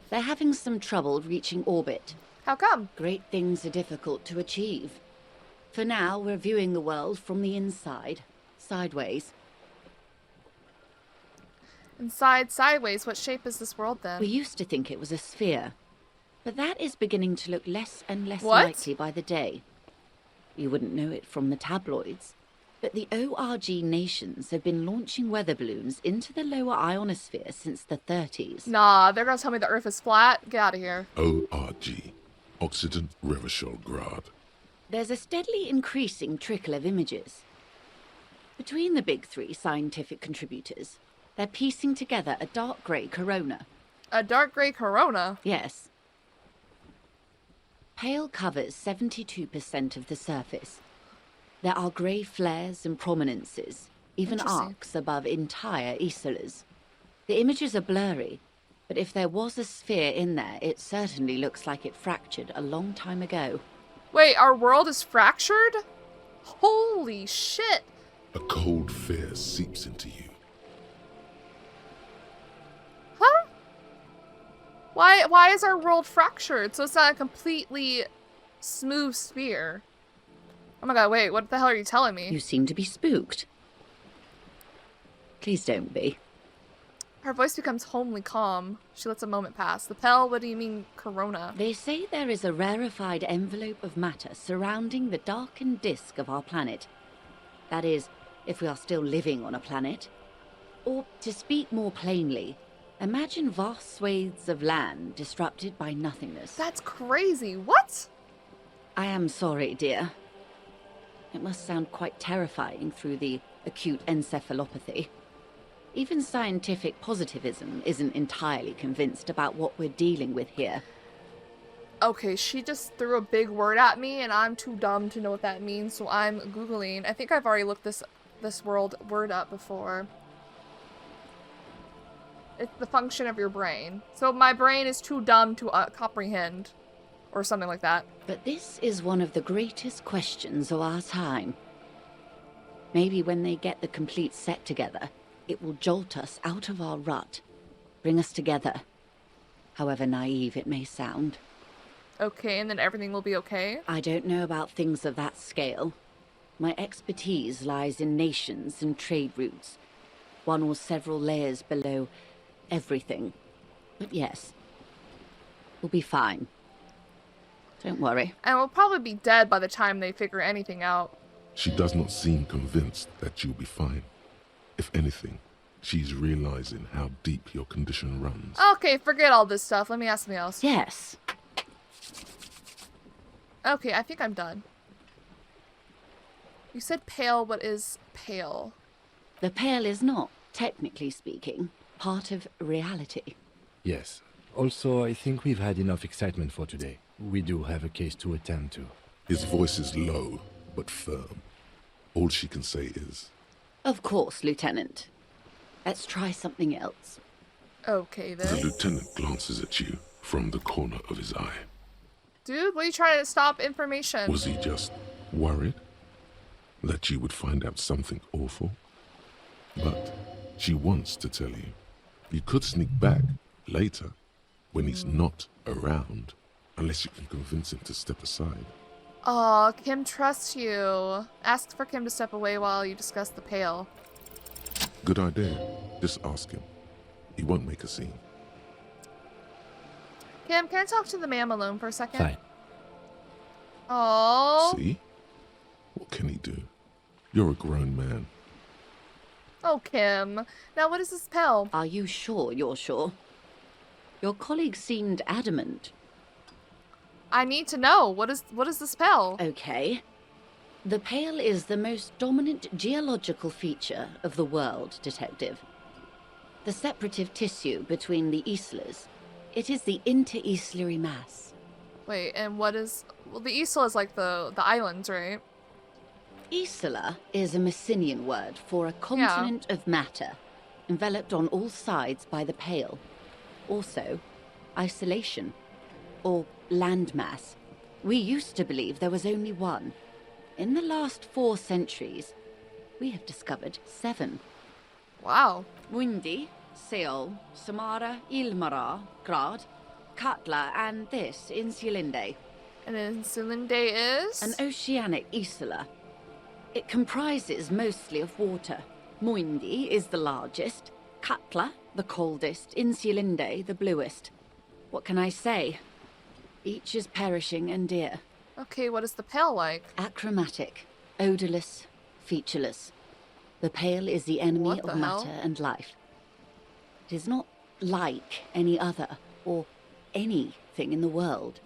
They're having some trouble reaching orbit. How come? Great things are difficult to achieve. For now, we're viewing the world from the inside, sideways. Inside, sideways, what shape is this world then? We used to think it was a sphere, but that is beginning to look less and less What? likely by the day. You wouldn't know it from the tabloids, but the ORG nations have been launching weather balloons into the lower ionosphere since the 30s. Nah, they're gonna tell me the Earth is flat? Get out of here. ORG, Occident Revachol Grad. There's a steadily increasing trickle of images. Between the big 3 scientific contributors, they're piecing together a dark grey corona. A dark grey corona? Yes. Pale covers 72% of the surface. There are grey flares and prominences, even arcs above entire isolas. The images are blurry, but if there was a sphere in there, it certainly looks like it fractured a long time ago. Wait, our world is fractured? Holy shit! A cold fear seeps into you. Huh? Why is our world fractured? So it's not a completely smooth sphere. Oh my god, wait, what the hell are you telling me? You seem to be spooked. Please don't be. Her voice becomes homely calm. She lets a moment pass. The Pell, what do you mean, corona? They say there is a rarefied envelope of matter surrounding the darkened disk of our planet. That is, if we are still living on a planet. Or, to speak more plainly, imagine vast swathes of land disrupted by nothingness. That's crazy. What? I am sorry, dear. It must sound quite terrifying through the acute encephalopathy. Even scientific positivism isn't entirely convinced about what we're dealing with here. Okay, she just threw a big word at me, and I'm too dumb to know what that means, so I'm Googling. I think I've already looked this word up before. It's the function of your brain. So my brain is too dumb to comprehend, or something like that. But this is one of the greatest questions of our time. Maybe when they get the complete set together, it will jolt us out of our rut, bring us together, however naive it may sound. Okay, and then everything will be okay? I don't know about things of that scale. My expertise lies in nations and trade routes, one or several layers below everything. But yes, we'll be fine. Don't worry. And we'll probably be dead by the time they figure anything out. She does not seem convinced that you'll be fine. If anything, she's realizing how deep your condition runs. Okay, forget all this stuff. Let me ask something else. Yes. Okay, I think I'm done. You said pale. What is pale? The pale is not, technically speaking, part of reality. Yes. Also, I think we've had enough excitement for today. We do have a case to attend to. His voice is low, but firm. All she can say is... Of course, Lieutenant. Let's try something else. Okay, then. The lieutenant glances at you from the corner of his eye. Dude, what are you trying to stop information? Was he just worried that you would find out something awful? But she wants to tell you. You could sneak back later when he's not around, unless you can convince him to step aside. Aw, Kim trusts you. Ask for Kim to step away while you discuss the pale. Good idea. Just ask him. He won't make a scene. Kim, can I talk to the ma'am alone for a second? Fine. Oh. See? What can he do? You're a grown man. Oh, Kim. Now, what is this pale? Are you sure you're sure? Your colleague seemed adamant. I need to know. What is the spell? Okay. The pale is the most dominant geological feature of the world, Detective. The separative tissue between the islas. It is the inter-islary mass. Wait, and what is... Well, the isla is like the islands, right? Isla is a Messinian word for a continent of matter, enveloped on all sides by the pale. Also, isolation, or landmass. We used to believe there was only one. In the last 4 centuries, we have discovered 7. Wow. Windy, Seol, Samara, Ilmara, Grad, Katla, and this, Insulinde. And Insulinde is? An oceanic isla. It comprises mostly of water. Muindi is the largest, Katla the coldest, Insulinde the bluest. What can I say? Each is perishing and dear. Okay, what is the pale like? Achromatic, odorless, featureless. The pale is the enemy of matter and life. It is not like any other, or anything in the world.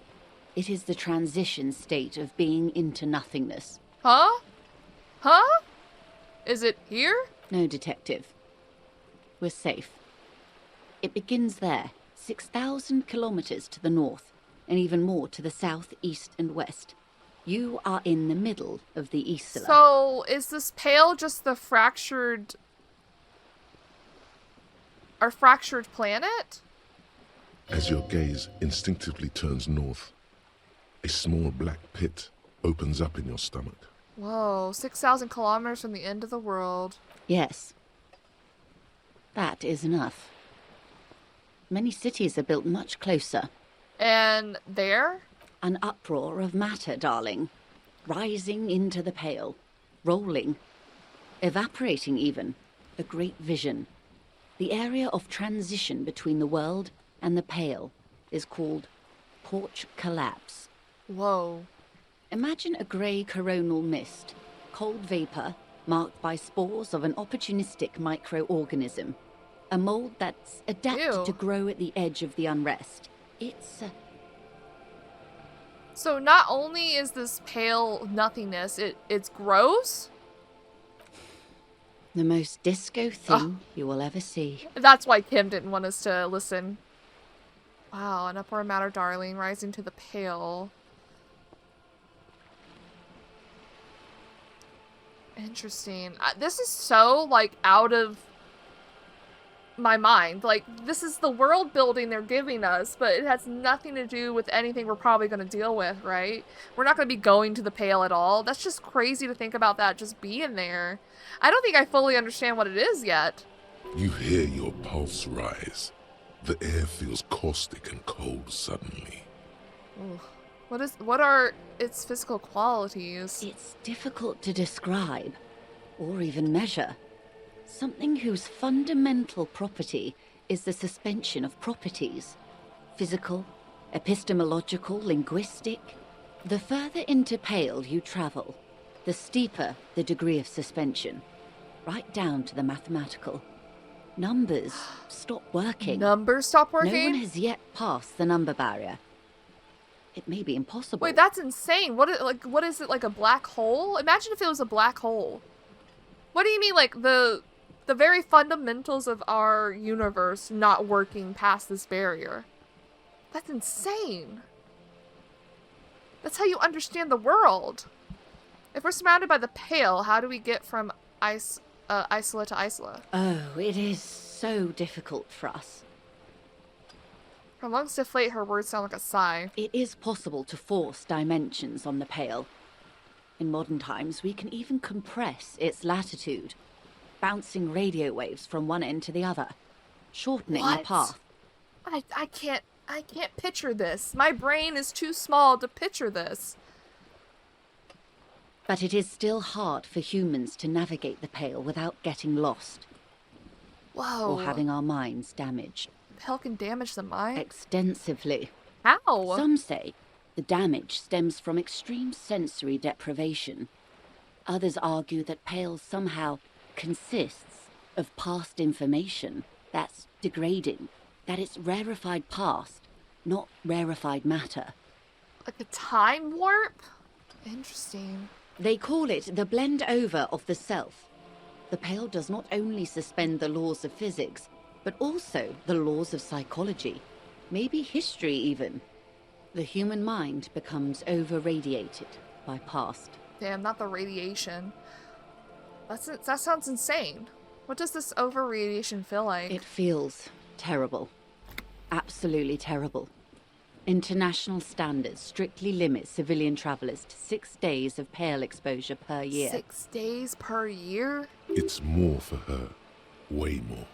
It is the transition state of being into nothingness. Huh? Huh? Is it here? No, Detective. We're safe. It begins there, 6,000 kilometers to the north, and even more to the south, east, and west. You are in the middle of the isla. So, is this pale just the fractured... Our fractured planet? As your gaze instinctively turns north, a small black pit opens up in your stomach. Whoa, 6,000 kilometers from the end of the world. Yes. That is enough. Many cities are built much closer. And there? An uproar of matter, darling. Rising into the pale. Rolling. Evaporating even. A great vision. The area of transition between the world and the pale is called porch collapse. Whoa. Imagine a grey coronal mist. Cold vapor, marked by spores of an opportunistic microorganism. A mold that's adapted to grow at the edge of the unrest. It's So not only is this pale nothingness, it's gross? the most disco thing you will ever see. That's why Kim didn't want us to listen. Wow, an upward matter, darling, rising to the pale. Interesting. This is so, like, out of my mind. Like, this is the world building they're giving us, but it has nothing to do with anything we're probably going to deal with, right? We're not going to be going to the pale at all. That's just crazy to think about that just being there. I don't think I fully understand what it is yet. You hear your pulse rise. The air feels caustic and cold suddenly. Ooh. What are its physical qualities? It's difficult to describe, or even measure. Something whose fundamental property is the suspension of properties. Physical, epistemological, linguistic. The further into pale you travel, the steeper the degree of suspension. Right down to the mathematical. Numbers stop working. Numbers stop working? No one has yet passed the number barrier. It may be impossible. Wait, that's insane. What is it, like a black hole? Imagine if it was a black hole. What do you mean, like, the very fundamentals of our universe not working past this barrier? That's insane. That's how you understand the world. If we're surrounded by the pale, how do we get from Isola to Isola? Oh, it is so difficult for us. Her lungs deflate, her words sound like a sigh. It is possible to force dimensions on the pale. In modern times, we can even compress its latitude, bouncing radio waves from one end to the other, shortening the path. I can't picture this. My brain is too small to picture this. But it is still hard for humans to navigate the pale without getting lost. Whoa. Or having our minds damaged. Pale can damage the mind? Extensively. How? Some say the damage stems from extreme sensory deprivation. Others argue that pale somehow consists of past information that's degrading, that it's rarefied past, not rarefied matter. Like a time warp? Interesting. They call it the blend over of the self. The pale does not only suspend the laws of physics, but also the laws of psychology, maybe history even. The human mind becomes over-radiated by past. Damn, not the radiation. That sounds insane. What does this over-radiation feel like? It feels terrible. Absolutely terrible. International standards strictly limit civilian travelers to 6 days of pale exposure per year. 6 days per year? It's more for her. Way more.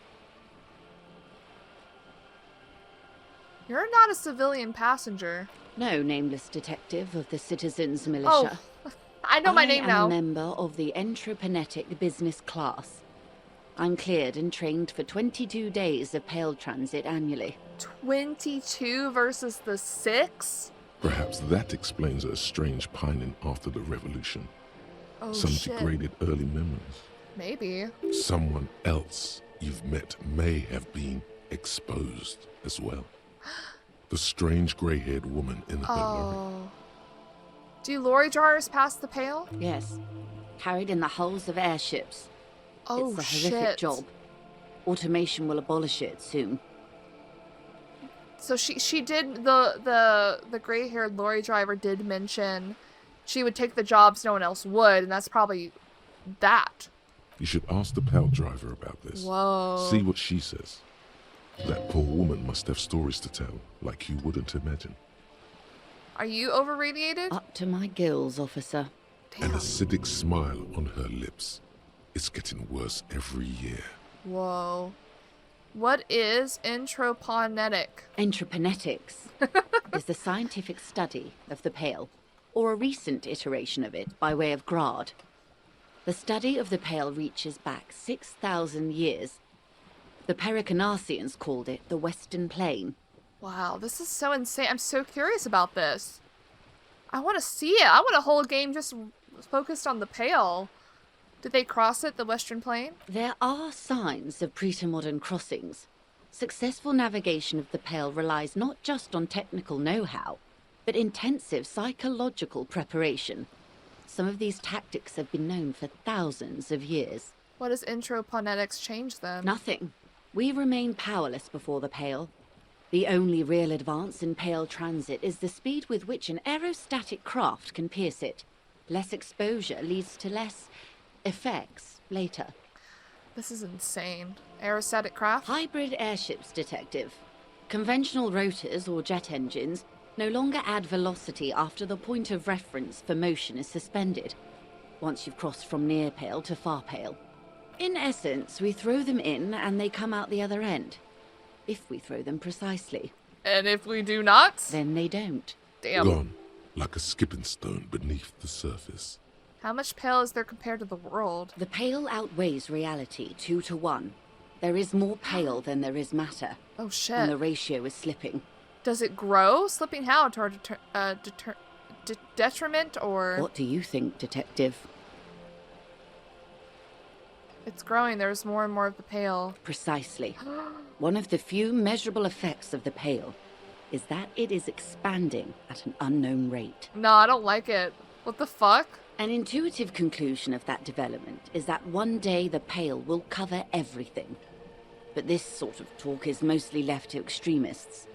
You're not a civilian passenger. No, nameless detective of the Citizens Militia. Oh, I know my name now. I am a member of the Entreprenetic Business Class. I'm cleared and trained for 22 days of pale transit annually. 22 versus the 6? Perhaps that explains her strange pining after the revolution. Oh, Some shit. degraded early memories. Maybe. Someone else you've met may have been exposed as well. The strange grey-haired woman in the lorry. Oh. Do lorry drivers pass the pale? Yes. Carried in the hulls of airships. Oh, it's a horrific shit. job. Automation will abolish it soon. So she did, the gray-haired lorry driver did mention she would take the jobs no one else would, and that's probably that. You should ask the pal driver about this. Whoa. See what she says. That poor woman must have stories to tell, like you wouldn't imagine. Are you over-radiated? Up to my gills, officer. An acidic smile on her lips. It's getting worse every year. Whoa. What is entroponetic? Entreponetics is the scientific study of the pale, or a recent iteration of it by way of grad. The study of the pale reaches back 6,000 years. The Pericarnassians called it the Western Plain. Wow, this is so insane. I'm so curious about this. I want to see it. I want a whole game just focused on the pale. Did they cross it, the Western Plain? There are signs of pre-modern crossings. Successful navigation of the Pale relies not just on technical know-how, but intensive psychological preparation. Some of these tactics have been known for thousands of years. What does introponetics change then? Nothing. We remain powerless before the Pale. The only real advance in Pale transit is the speed with which an aerostatic craft can pierce it. Less exposure leads to less effects later. This is insane. Aerostatic craft? Hybrid airships, Detective. Conventional rotors or jet engines no longer add velocity after the point of reference for motion is suspended, once you've crossed from near Pale to far Pale. In essence, we throw them in and they come out the other end. If we throw them precisely. And if we do not? Then they don't. Damn. Gone, like a skipping stone beneath the surface. How much Pale is there compared to the world? The Pale outweighs reality 2 to 1. There is more Pale than there is matter. Oh shit. And the ratio is slipping. Does it grow? Slipping how? To our detriment or? What do you think, Detective? It's growing. There's more and more of the Pale. Precisely. One of the few measurable effects of the Pale is that it is expanding at an unknown rate. No, I don't like it. What the fuck? An intuitive conclusion of that development is that one day the Pale will cover everything. But this sort of talk is mostly left to extremists.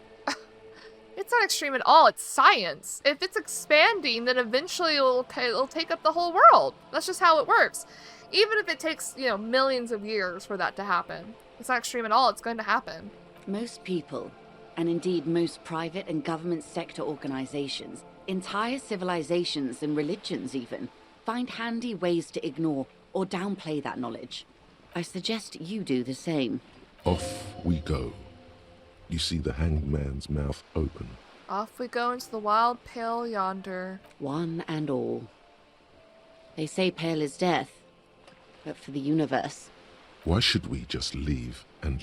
It's not extreme at all. It's science. If it's expanding, then eventually it'll take up the whole world. That's just how it works. Even if it takes, millions of years for that to happen. It's not extreme at all. It's going to happen. Most people, and indeed most private and government sector organizations, entire civilizations and religions even, find handy ways to ignore or downplay that knowledge. I suggest you do the same. Off we go. You see the hanged man's mouth open. Off we go into the wild Pale yonder. One and all. They say Pale is death, but for the universe. Why should we just leave, and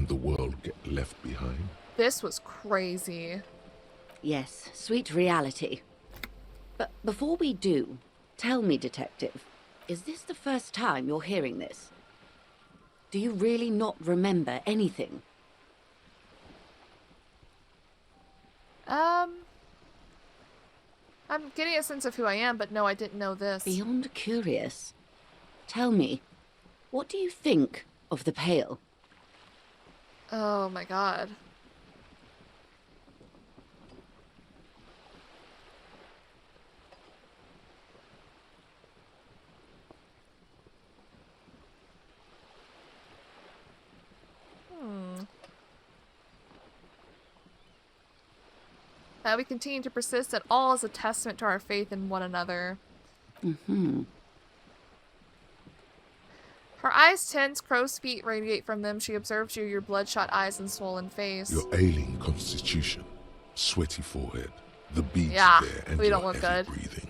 the world get left behind? This was crazy. Yes, sweet reality. But before we do, tell me, Detective, is this the first time you're hearing this? Do you really not remember anything? I'm getting a sense of who I am, but no, I didn't know this. Beyond curious. Tell me, what do you think of the Pale? Oh my god. That we continue to persist at all is a testament to our faith in one another. Her eyes tense, crow's feet radiate from them. She observes you, your bloodshot eyes and swollen face. Your ailing constitution, sweaty forehead, the beads there, and we your don't look heavy good. breathing.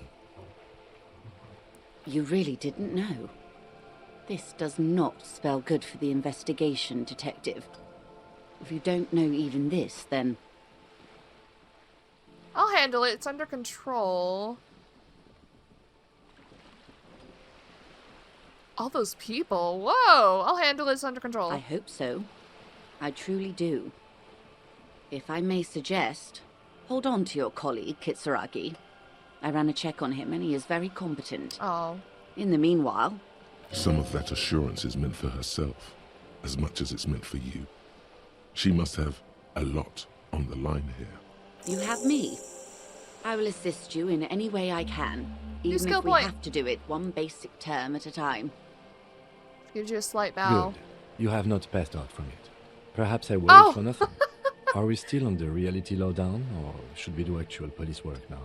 You really didn't know. This does not spell good for the investigation, Detective. If you don't know even this, then... I'll handle it. It's under control. All those people. Whoa! I'll handle it. It's under control. I hope so. I truly do. If I may suggest, hold on to your colleague, Kitsuragi. I ran a check on him and he is very competent. Oh. In the meanwhile... Some of that assurance is meant for herself, as much as it's meant for you. She must have a lot on the line here. You have me. I will assist you in any way I can, even skill if we point. have to do it one basic term at a time. Gives you a slight bow. Good. You have not passed out from it. Perhaps I worried Oh. for nothing. Are we still on the reality lowdown, or should we do actual police work now?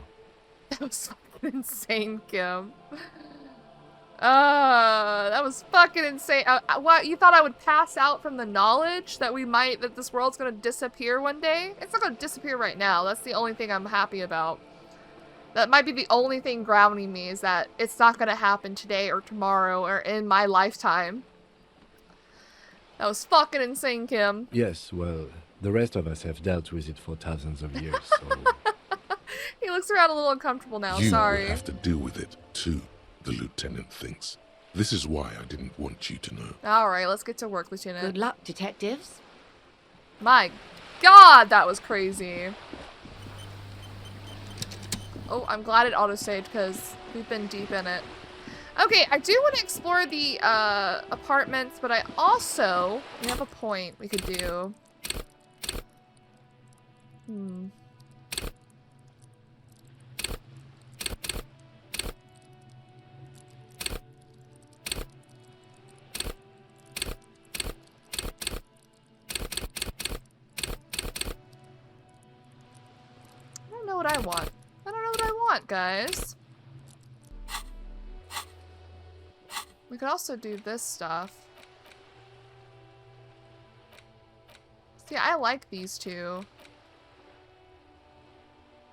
That was fucking insane, Kim. That was fucking insane. What, you thought I would pass out from the knowledge that that this world's gonna disappear one day? It's not gonna disappear right now. That's the only thing I'm happy about. That might be the only thing grounding me, is that it's not gonna happen today or tomorrow or in my lifetime. That was fucking insane, Kim. Yes, well, the rest of us have dealt with it for thousands of years, so... He looks around a little uncomfortable now, You sorry. will have to deal with it, too. the lieutenant thinks. This is why I didn't want you to know. Alright, let's get to work, Lieutenant. Good luck, detectives. My God, that was crazy. Oh, I'm glad it auto-saved because we've been deep in it. Okay, I do want to explore the apartments, but I also... We have a point we could do. I don't know what I want. I don't know what I want, guys. We could also do this stuff. See, I like these two.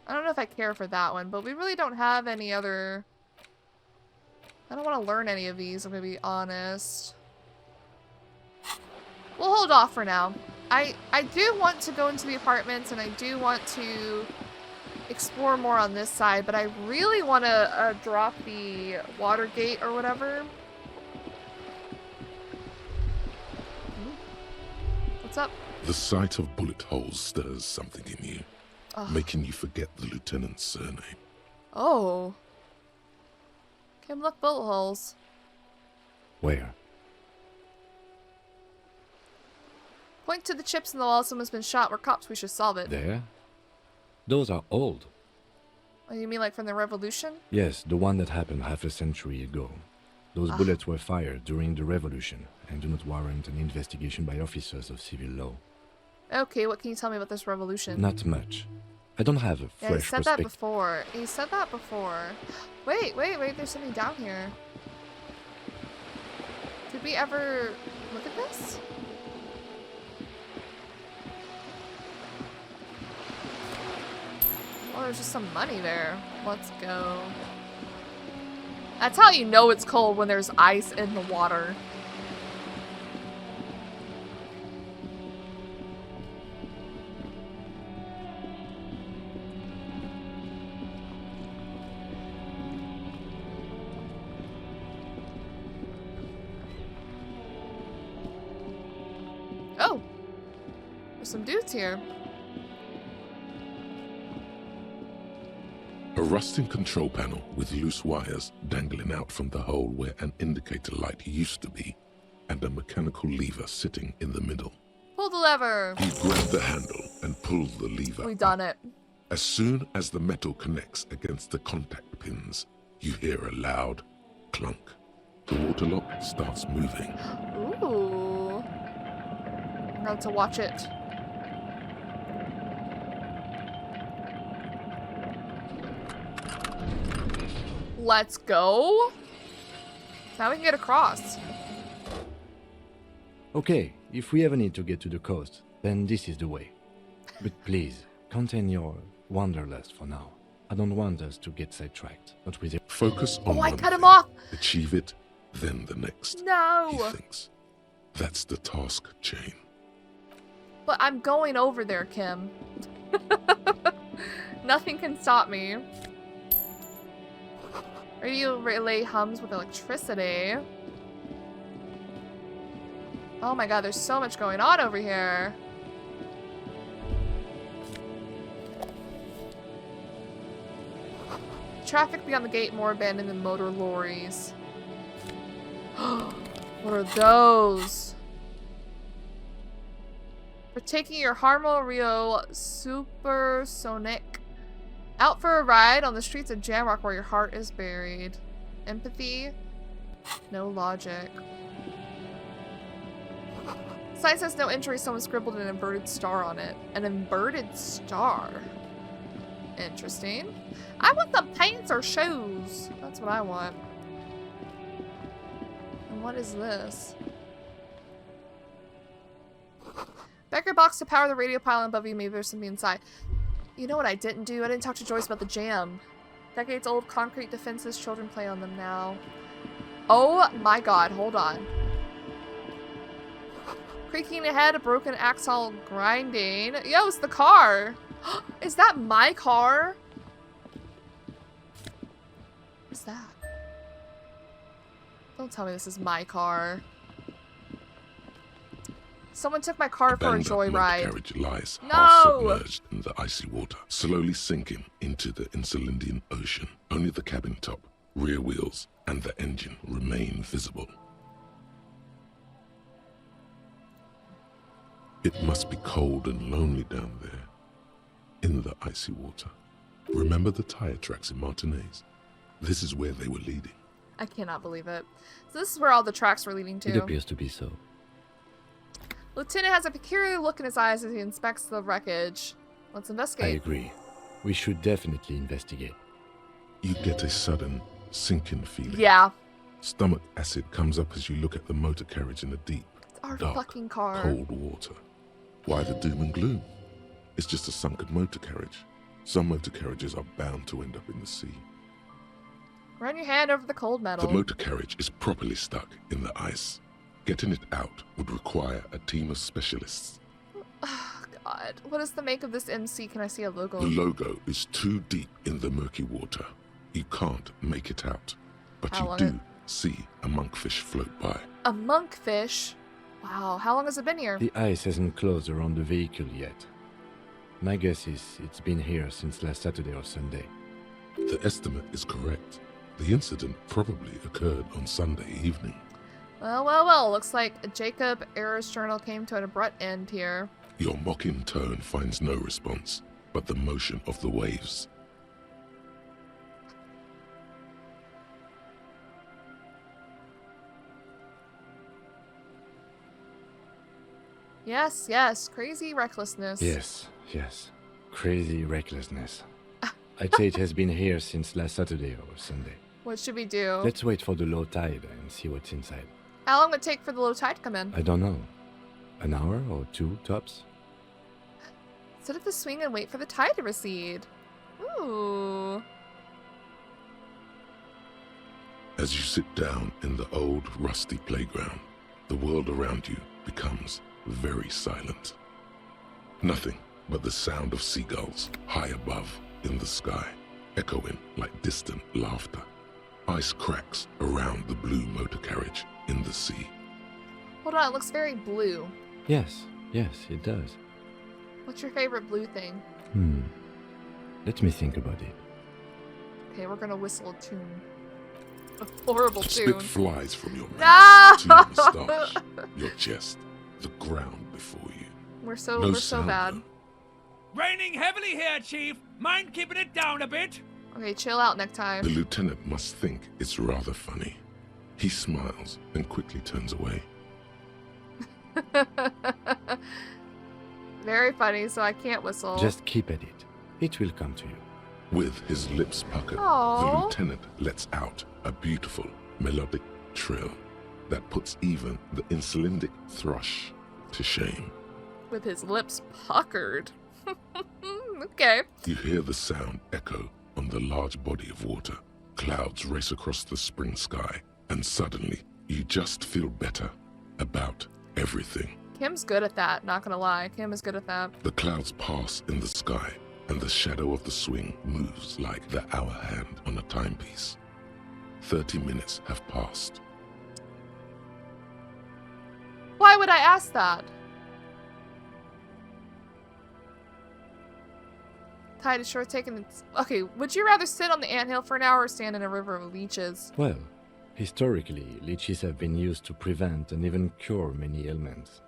I don't know if I care for that one, but we really don't have any other... I don't want to learn any of these, I'm gonna be honest. We'll hold off for now. I do want to go into the apartments, and I do want to explore more on this side, but I really want to drop the water gate or whatever. What's up? The sight of bullet holes stirs something in you, making you forget the lieutenant's surname. Oh. Kim, look, bullet holes. Where? Point to the chips in the wall. Someone's been shot. We're cops. We should solve it. There? Those are old. Oh, you mean like from the revolution? Yes, the one that happened half a century ago. Those bullets were fired during the revolution and do not warrant an investigation by officers of civil law. Okay, what can you tell me about this revolution? Not much. I don't have a fresh he said that perspective. before. He said that before. Wait, there's something down here. Did we ever look at this? Oh, there's just some money there. Let's go. That's how you know it's cold, when there's ice in the water. Oh! There's some dudes here. A rusting control panel with loose wires dangling out from the hole where an indicator light used to be, and a mechanical lever sitting in the middle. Pull the lever! You grab the handle and pull the lever. We done it. As soon as the metal connects against the contact pins, you hear a loud clunk. The water lock starts moving. Ooh. Now to watch it. Let's go. Now we can get across. Okay, if we ever need to get to the coast, then this is the way. But please, contain your wanderlust for now. I don't want us to get sidetracked. Not with it. Focus on I one cut him thing. off. Achieve it, then the next. No. He thinks. That's the task chain. But I'm going over there, Kim. Nothing can stop me. Radio relay hums with electricity. Oh my god, there's so much going on over here. Traffic beyond the gate more abandoned than motor lorries. What are those? For taking your Harmo Rio Supersonic out for a ride on the streets of Jamrock where your heart is buried. Empathy? No logic. Sign says no entry, someone scribbled an inverted star on it. An inverted star. Interesting. I want some pants or shoes. That's what I want. And what is this? Back your box to power the radio pylon above you. Maybe there's something inside. You know what I didn't do? I didn't talk to Joyce about the jam. Decades old concrete defenses. Children play on them now. Oh my god. Hold on. Creaking ahead, a broken axle grinding. Yo, it's the car. Is that my car? What's that? Don't tell me this is my car. Someone took my car for a joyride. The carriage lies No! half submerged in the icy water, slowly sinking into the Insulindian Ocean. Only the cabin top, rear wheels, and the engine remain visible. It must be cold and lonely down there, in the icy water. Remember the tire tracks in Martinez? This is where they were leading. I cannot believe it. So this is where all the tracks were leading to. It appears to be so. Lieutenant has a peculiar look in his eyes as he inspects the wreckage. Let's investigate. I agree. We should definitely investigate. You get a sudden sinking feeling. Yeah. Stomach acid comes up as you look at the motor carriage in the deep, It's our dark, fucking car. cold water. Why the doom and gloom? It's just a sunken motor carriage. Some motor carriages are bound to end up in the sea. Run your hand over the cold metal. The motor carriage is properly stuck in the ice. Getting it out would require a team of specialists. Oh, God. What is the make of this MC? Can I see a logo? The logo is too deep in the murky water. You can't make it out. But How you long do see a monkfish float by. A monkfish? Wow. How long has it been here? The ice hasn't closed around the vehicle yet. My guess is it's been here since last Saturday or Sunday. The estimate is correct. The incident probably occurred on Sunday evening. Well. Looks like Jacob Era's journal came to an abrupt end here. Your mocking tone finds no response, but the motion of the waves. Yes. Crazy recklessness. Yes. Crazy recklessness. I'd say it has been here since last Saturday or Sunday. What should we do? Let's wait for the low tide and see what's inside. How long would it take for the low tide to come in? I don't know. An hour or two, tops? Sit at the swing and wait for the tide to recede. Ooh. As you sit down in the old, rusty playground, the world around you becomes very silent. Nothing but the sound of seagulls high above in the sky, echoing like distant laughter. Ice cracks around the blue motor carriage in the sea. Hold on, it looks very blue. Yes, it does. What's your favorite blue thing? Let me think about it. Okay, we're gonna whistle a tune. A horrible tune. Spit flies from your mouth to your moustache, your chest, the ground before you. We're so bad. Raining heavily here, Chief. Mind keeping it down a bit? Okay, chill out next time. The lieutenant must think it's rather funny. He smiles and quickly turns away. Very funny, so I can't whistle. Just keep at it. It will come to you. With his lips puckered, Aww. the lieutenant lets out a beautiful, melodic trill that puts even the insulindic thrush to shame. With his lips puckered. Okay. You hear the sound echo on the large body of water. Clouds race across the spring sky, and suddenly you just feel better about everything. Kim's good at that, not gonna lie. Kim is good at that. The clouds pass in the sky, and the shadow of the swing moves like the hour hand on a timepiece. 30 minutes have passed. Why would I ask that? Tide is sure taking its... Okay, would you rather sit on the anthill for an hour or stand in a river of leeches? Well, historically, leeches have been used to prevent and even cure many ailments.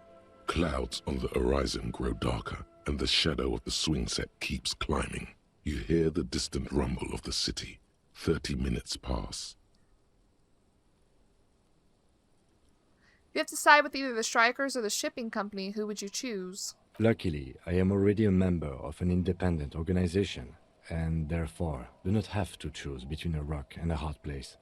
Clouds on the horizon grow darker, and the shadow of the swing set keeps climbing. You hear the distant rumble of the city. 30 minutes pass. You have to side with either the strikers or the shipping company. Who would you choose? Luckily, I am already a member of an independent organization, and therefore do not have to choose between a rock and a hard place.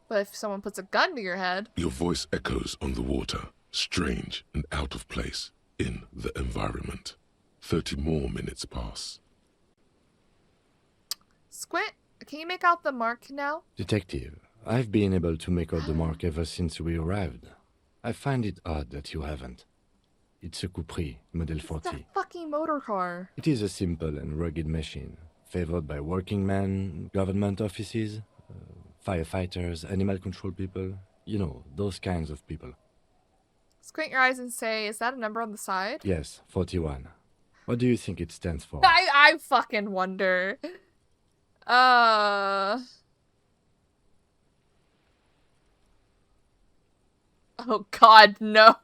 But if someone puts a gun to your head... Your voice echoes on the water, strange and out of place in the environment. 30 more minutes pass. Squint, can you make out the mark now? Detective, I've been able to make out the mark ever since we arrived. I find it odd that you haven't. It's a Capri, Model 40. It's a fucking motor car. It is a simple and rugged machine, favored by working men, government offices, Firefighters, animal control people. You know, those kinds of people. Squint your eyes and say, is that a number on the side? Yes, 41. What do you think it stands for? I fucking wonder. Oh God, no.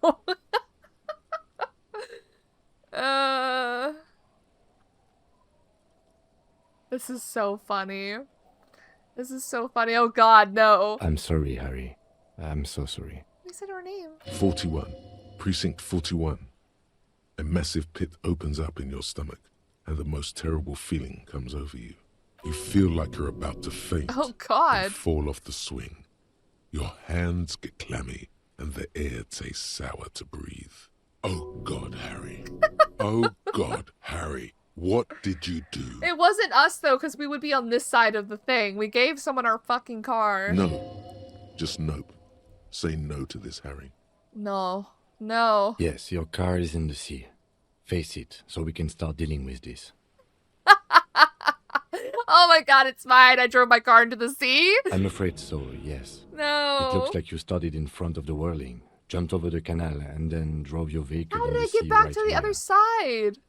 This is so funny. This is so funny. Oh God, no. I'm sorry, Harry. I'm so sorry. We said her name. 41. Precinct 41. A massive pit opens up in your stomach, and the most terrible feeling comes over you. You feel like you're about to faint. Oh God. And fall off the swing. Your hands get clammy, and the air tastes sour to breathe. Oh God, Harry. Oh God, Harry. What did you do? It wasn't us, though, because we would be on this side of the thing. We gave someone our fucking car. No. Just nope. Say no to this, Harry. No. No. Yes, your car is in the sea. Face it, so we can start dealing with this. Oh my God, it's mine. I drove my car into the sea. I'm afraid so, yes. No. It looks like you started in front of the whirling, jumped over the canal, and then drove your vehicle How in did the I sea get back right to the here. other side?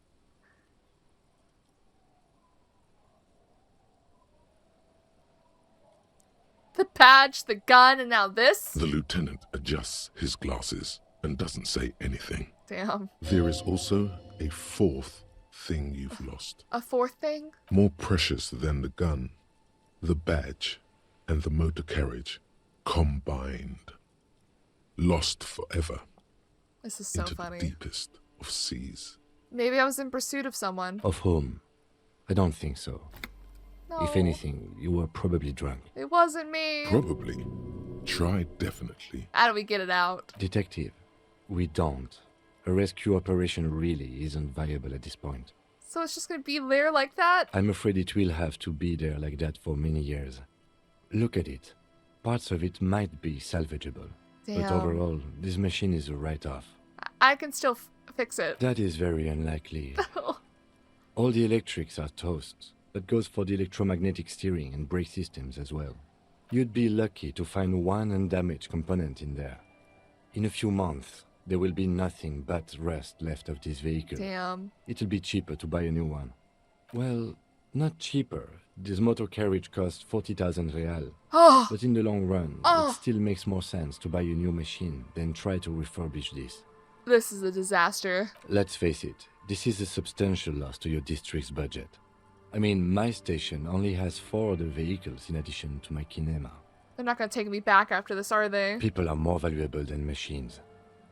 The badge, the gun, and now this? The lieutenant adjusts his glasses and doesn't say anything. Damn. There is also a fourth thing you've lost. A fourth thing? More precious than the gun, the badge, and the motor carriage combined. Lost forever. This is so into funny. the deepest of seas. Maybe I was in pursuit of someone. Of whom? I don't think so. No. If anything, you were probably drunk. It wasn't me. Probably. Try definitely. How do we get it out? Detective, we don't. A rescue operation really isn't viable at this point. So it's just gonna be there like that? I'm afraid it will have to be there like that for many years. Look at it. Parts of it might be salvageable. Damn. But overall, this machine is a write-off. I can still fix it. That is very unlikely. All the electrics are toast. That goes for the electromagnetic steering and brake systems as well. You'd be lucky to find one undamaged component in there. In a few months, there will be nothing but rust left of this vehicle. Damn. It'll be cheaper to buy a new one. Well, not cheaper. This motor carriage costs 40,000 real. Oh. But in the long run, Oh. it still makes more sense to buy a new machine than try to refurbish this. This is a disaster. Let's face it, this is a substantial loss to your district's budget. I mean, my station only has 4 other vehicles in addition to my kinema. They're not gonna take me back after this, are they? People are more valuable than machines.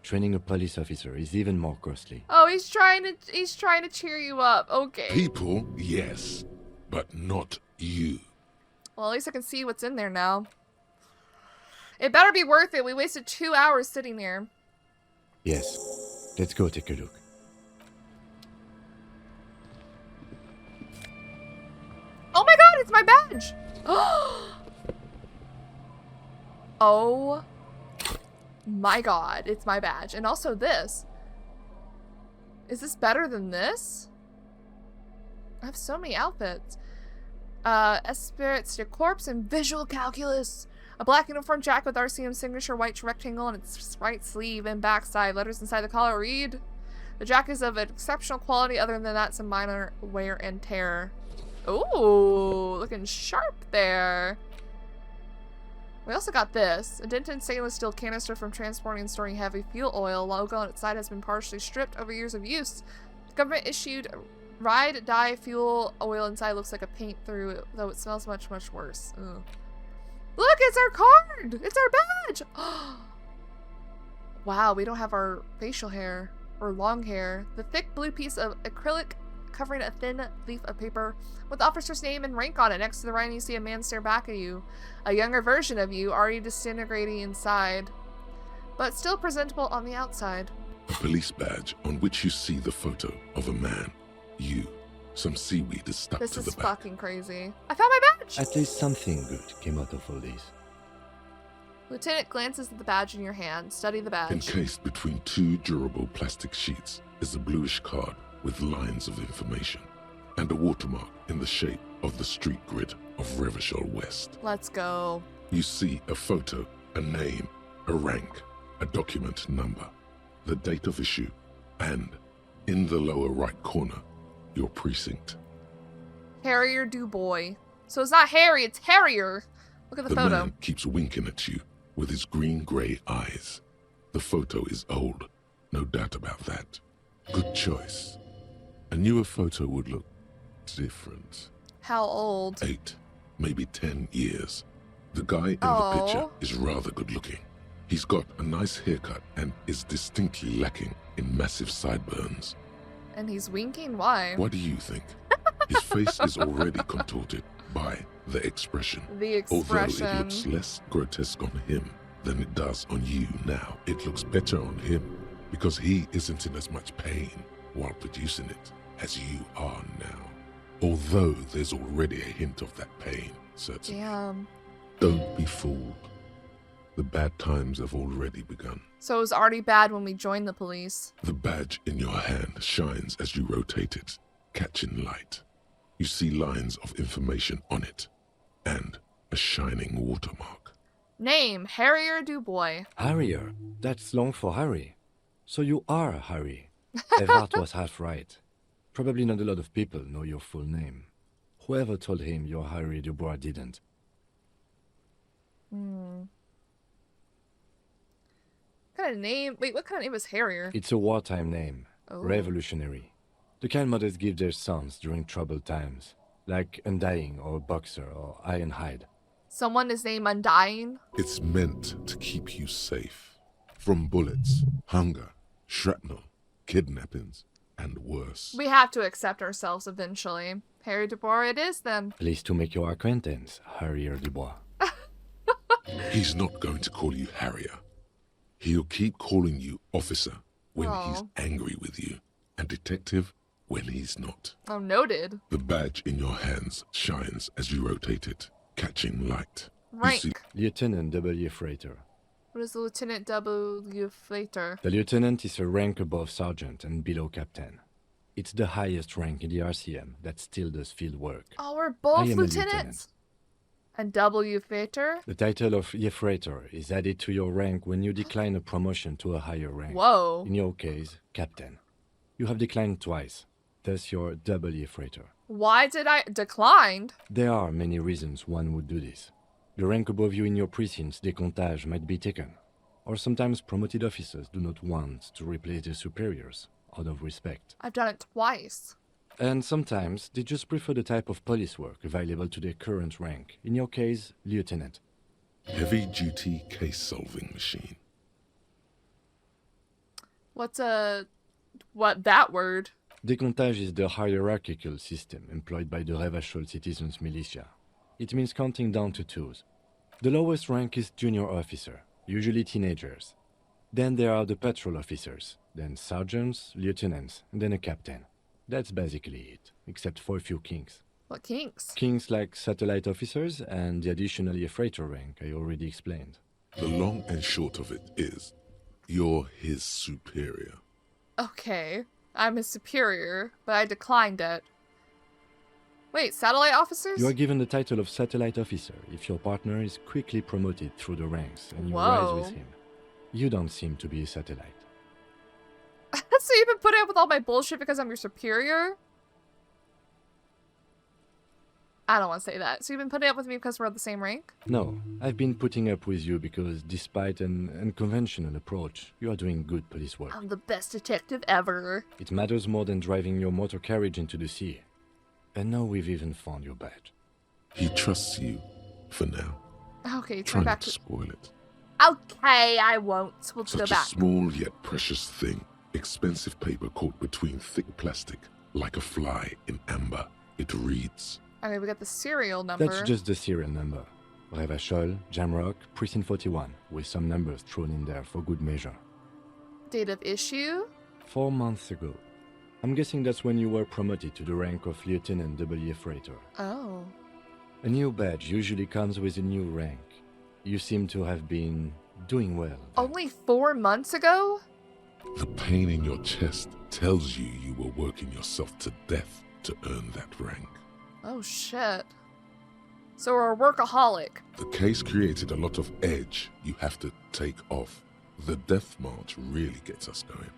Training a police officer is even more costly. Oh, he's trying to cheer you up. Okay. People, yes, but not you. Well, at least I can see what's in there now. It better be worth it. We wasted 2 hours sitting here. Yes. Let's go take a look. Oh my God, it's my badge. Oh my God, it's my badge. And also this. Is this better than this? I have so many outfits. Esprit de corpse and visual calculus. A black uniform jacket with RCM signature, white rectangle on its right sleeve and backside. Letters inside the collar read. The jacket is of exceptional quality. Other than that, some minor wear and tear. Ooh, looking sharp there. We also got this. A dented stainless steel canister from transporting and storing heavy fuel oil. Logo on its side has been partially stripped over years of use. The government issued ride dye fuel oil inside looks like a paint through, though it smells much, much worse. Ugh. Look, it's our card! It's our badge! Wow, we don't have our facial hair or long hair. The thick blue piece of acrylic covering a thin leaf of paper with the officer's name and rank on it. Next to the right, you see a man stare back at you. A younger version of you, already disintegrating inside, but still presentable on the outside. A police badge on which you see the photo of a man. You. Some seaweed is stuck This to the is back. fucking crazy. I found my badge! At least something good came out of all this. Lieutenant glances at the badge in your hand. Study the badge. Encased between 2 durable plastic sheets is a bluish card with lines of information and a watermark in the shape of the street grid of Revachol West. Let's go. You see a photo, a name, a rank, a document number, the date of issue, and, in the lower right corner, your precinct. Harrier Dubois. So it's not Harry, it's Harrier. Look at the photo. The man keeps winking at you with his green-grey eyes. The photo is old, no doubt about that. Good choice. A newer photo would look different. How old? 8, maybe 10 years. The guy in the picture is rather good-looking. He's got a nice haircut and is distinctly lacking in massive sideburns. And he's winking? Why? What do you think? His face is already contorted by the expression. The expression. Although it looks less grotesque on him than it does on you now, it looks better on him because he isn't in as much pain while producing it as you are now. Although there's already a hint of that pain, certainly. Damn. Don't be fooled. The bad times have already begun. So it was already bad when we joined the police. The badge in your hand shines as you rotate it, catching light. You see lines of information on it, and a shining watermark. Name, Harrier Dubois. Harrier? That's long for Harry. So you are Harry. Everard was half right. Probably not a lot of people know your full name. Whoever told him you're Harry Dubois didn't. What kind of name? Wait, what kind of name is Harrier? It's a wartime name. Oh. Revolutionary. The kind mothers give their sons during troubled times. Like Undying or Boxer or Ironhide. Someone is named Undying? It's meant to keep you safe. From bullets, hunger, shrapnel, kidnappings, and worse. We have to accept ourselves eventually. Harry Dubois it is then. Pleased to make your acquaintance, Harrier Dubois. He's not going to call you Harrier. He'll keep calling you officer when he's angry with you, and detective when he's not. Oh, noted. The badge in your hands shines as you rotate it, catching light. Rank. Lieutenant W. Freighter. What is the Lieutenant W. Freighter? The lieutenant is a rank above sergeant and below captain. It's the highest rank in the RCM that still does field work. Oh, we're both I am a lieutenants? And W. Freighter? The title of Freighter is added to your rank when you decline a promotion to a higher rank. Whoa. In your case, captain. You have declined twice, thus you're W. Freighter. Why did I decline? There are many reasons one would do this. The rank above you in your precinct's décomptage might be taken, or sometimes promoted officers do not want to replace their superiors, out of respect. I've done it twice. And sometimes they just prefer the type of police work available to their current rank, in your case, lieutenant. Heavy-duty case-solving machine. What's that word? Décomptage is the hierarchical system employed by the Revachol Citizens Militia. It means counting down to twos. The lowest rank is junior officer, usually teenagers. Then there are the patrol officers, then sergeants, lieutenants, and then a captain. That's basically it, except for a few kinks. What kinks? Kinks like satellite officers and the additionally a freighter rank I already explained. The long and short of it is, you're his superior. Okay, I'm his superior, but I declined it. Wait, satellite officers? You are given the title of satellite officer if your partner is quickly promoted through the ranks and you rise with him. You don't seem to be a satellite. So you've been putting up with all my bullshit because I'm your superior? I don't want to say that. So you've been putting up with me because we're at the same rank? No, I've been putting up with you because despite an unconventional approach, you are doing good police work. I'm the best detective ever. It matters more than driving your motor carriage into the sea. And now we've even found your badge. He trusts you, for now. Okay, Try turn back not to spoil it. Okay, I won't. We'll just go Such back. a small yet precious thing. Expensive paper caught between thick plastic, like a fly in amber. It reads. Okay, we got the serial number. That's just the serial number. Revachol, Jamrock, Precinct 41, with some numbers thrown in there for good measure. Date of issue? 4 months ago. I'm guessing that's when you were promoted to the rank of Lieutenant W. Freighter. Oh. A new badge usually comes with a new rank. You seem to have been doing well. Only 4 months ago? The pain in your chest tells you you were working yourself to death to earn that rank. Oh, shit. So we're a workaholic. The case created a lot of edge you have to take off. The death march really gets us going.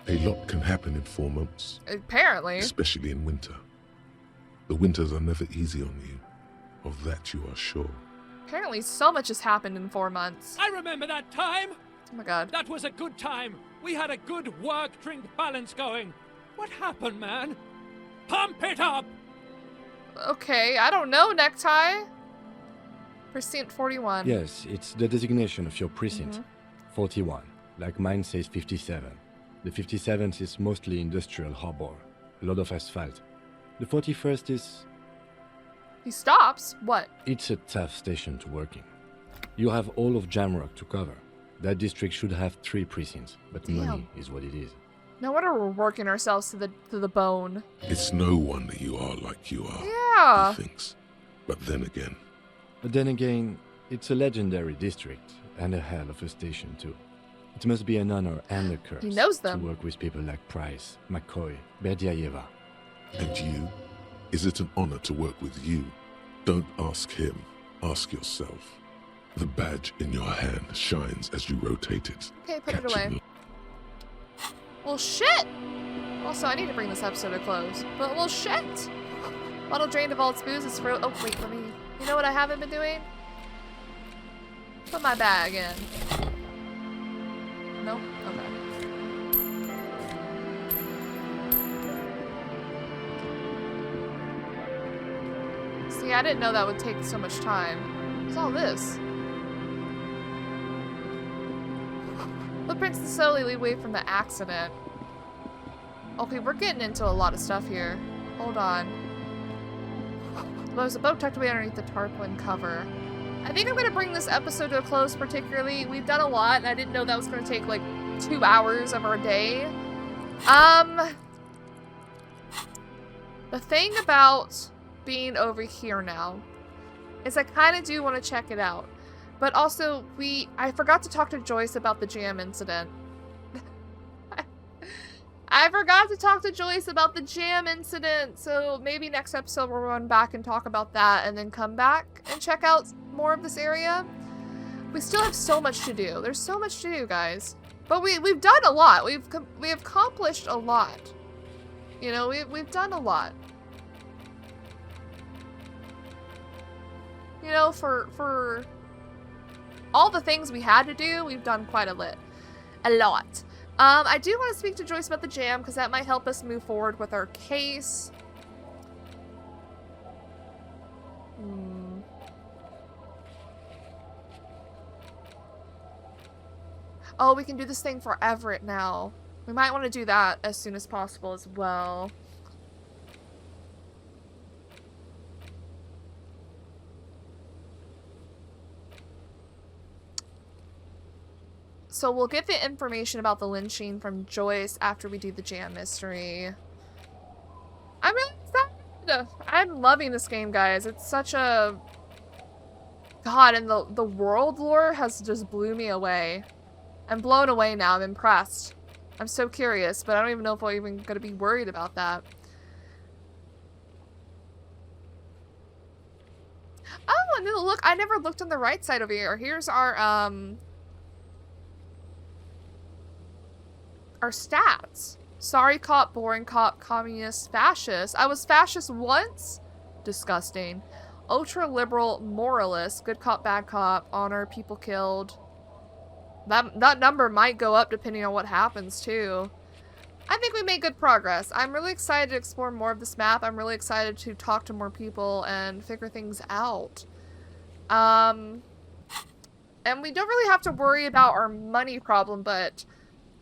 A lot can happen in 4 months. Apparently. Especially in winter. The winters are never easy on you. Of that you are sure. Apparently so much has happened in 4 months. I remember that time. Oh my god. That was a good time. We had a good work-drink balance going. What happened, man? Pump it up! Okay, I don't know, Necktie. Precinct 41. Yes, it's the designation of your precinct. 41. Like mine says 57. The 57th is mostly industrial harbor. A lot of asphalt. The 41st is... He stops? What? It's a tough station to work in. You have all of Jamrock to cover. That district should have 3 precincts, but money is what it is. No wonder we're working ourselves to the bone. It's no wonder you are like you are. Yeah. He thinks. But then again, it's a legendary district and a hell of a station too. It must be an honor and a curse he knows them. to work with people like Price, McCoy, Berdiaeva. And you? Is it an honor to work with you? Don't ask him. Ask yourself. The badge in your hand shines as you rotate it. Okay, put it away. Well, shit! Also, I need to bring this episode to a close. But, well, shit! Bottle drained of all its booze is frozen. Oh, wait, let me... You know what I haven't been doing? Put my bag in. Nope. Okay. See, I didn't know that would take so much time. What's all this? Footprints that slowly lead away from the accident. Okay, we're getting into a lot of stuff here. Hold on. There was a boat tucked away underneath the tarpaulin cover. I think I'm going to bring this episode to a close particularly. We've done a lot, and I didn't know that was going to take, like, 2 hours of our day. The thing about being over here now is I kind of do want to check it out. But also, I forgot to talk to Joyce about the jam incident. I forgot to talk to Joyce about the jam incident, so maybe next episode we'll run back and talk about that and then come back and check out more of this area. We still have so much to do. There's so much to do, guys. But we've done a lot. We've accomplished a lot. You know, we've done a lot. You know, for all the things we had to do, we've done quite a lot. I do want to speak to Joyce about the jam, because that might help us move forward with our case. Oh, we can do this thing for Everett now. We might want to do that as soon as possible as well. So we'll get the information about the lynching from Joyce after we do the jam mystery. I'm really excited. I'm loving this game, guys. It's such a... God, and the world lore has just blew me away. I'm blown away now. I'm impressed. I'm so curious, but I don't even know if I'm even going to be worried about that. Oh, no, look, I never looked on the right side over here. Here's our stats. Sorry cop, boring cop, communist, fascist. I was fascist once? Disgusting. Ultra-liberal, moralist, good cop, bad cop, honor, people killed. That number might go up depending on what happens, too. I think we made good progress. I'm really excited to explore more of this map. I'm really excited to talk to more people and figure things out. And we don't really have to worry about our money problem, but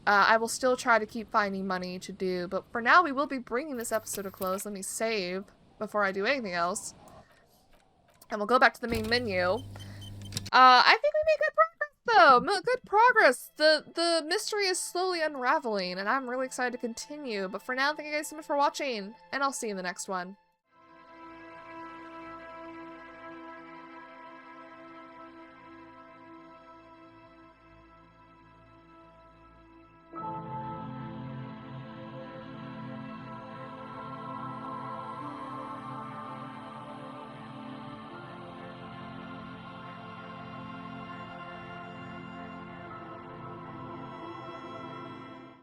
I will still try to keep finding money to do. But for now, we will be bringing this episode to a close. Let me save before I do anything else. And we'll go back to the main menu. I think we made good progress, though. Good progress. The mystery is slowly unraveling, and I'm really excited to continue. But for now, thank you guys so much for watching, and I'll see you in the next one.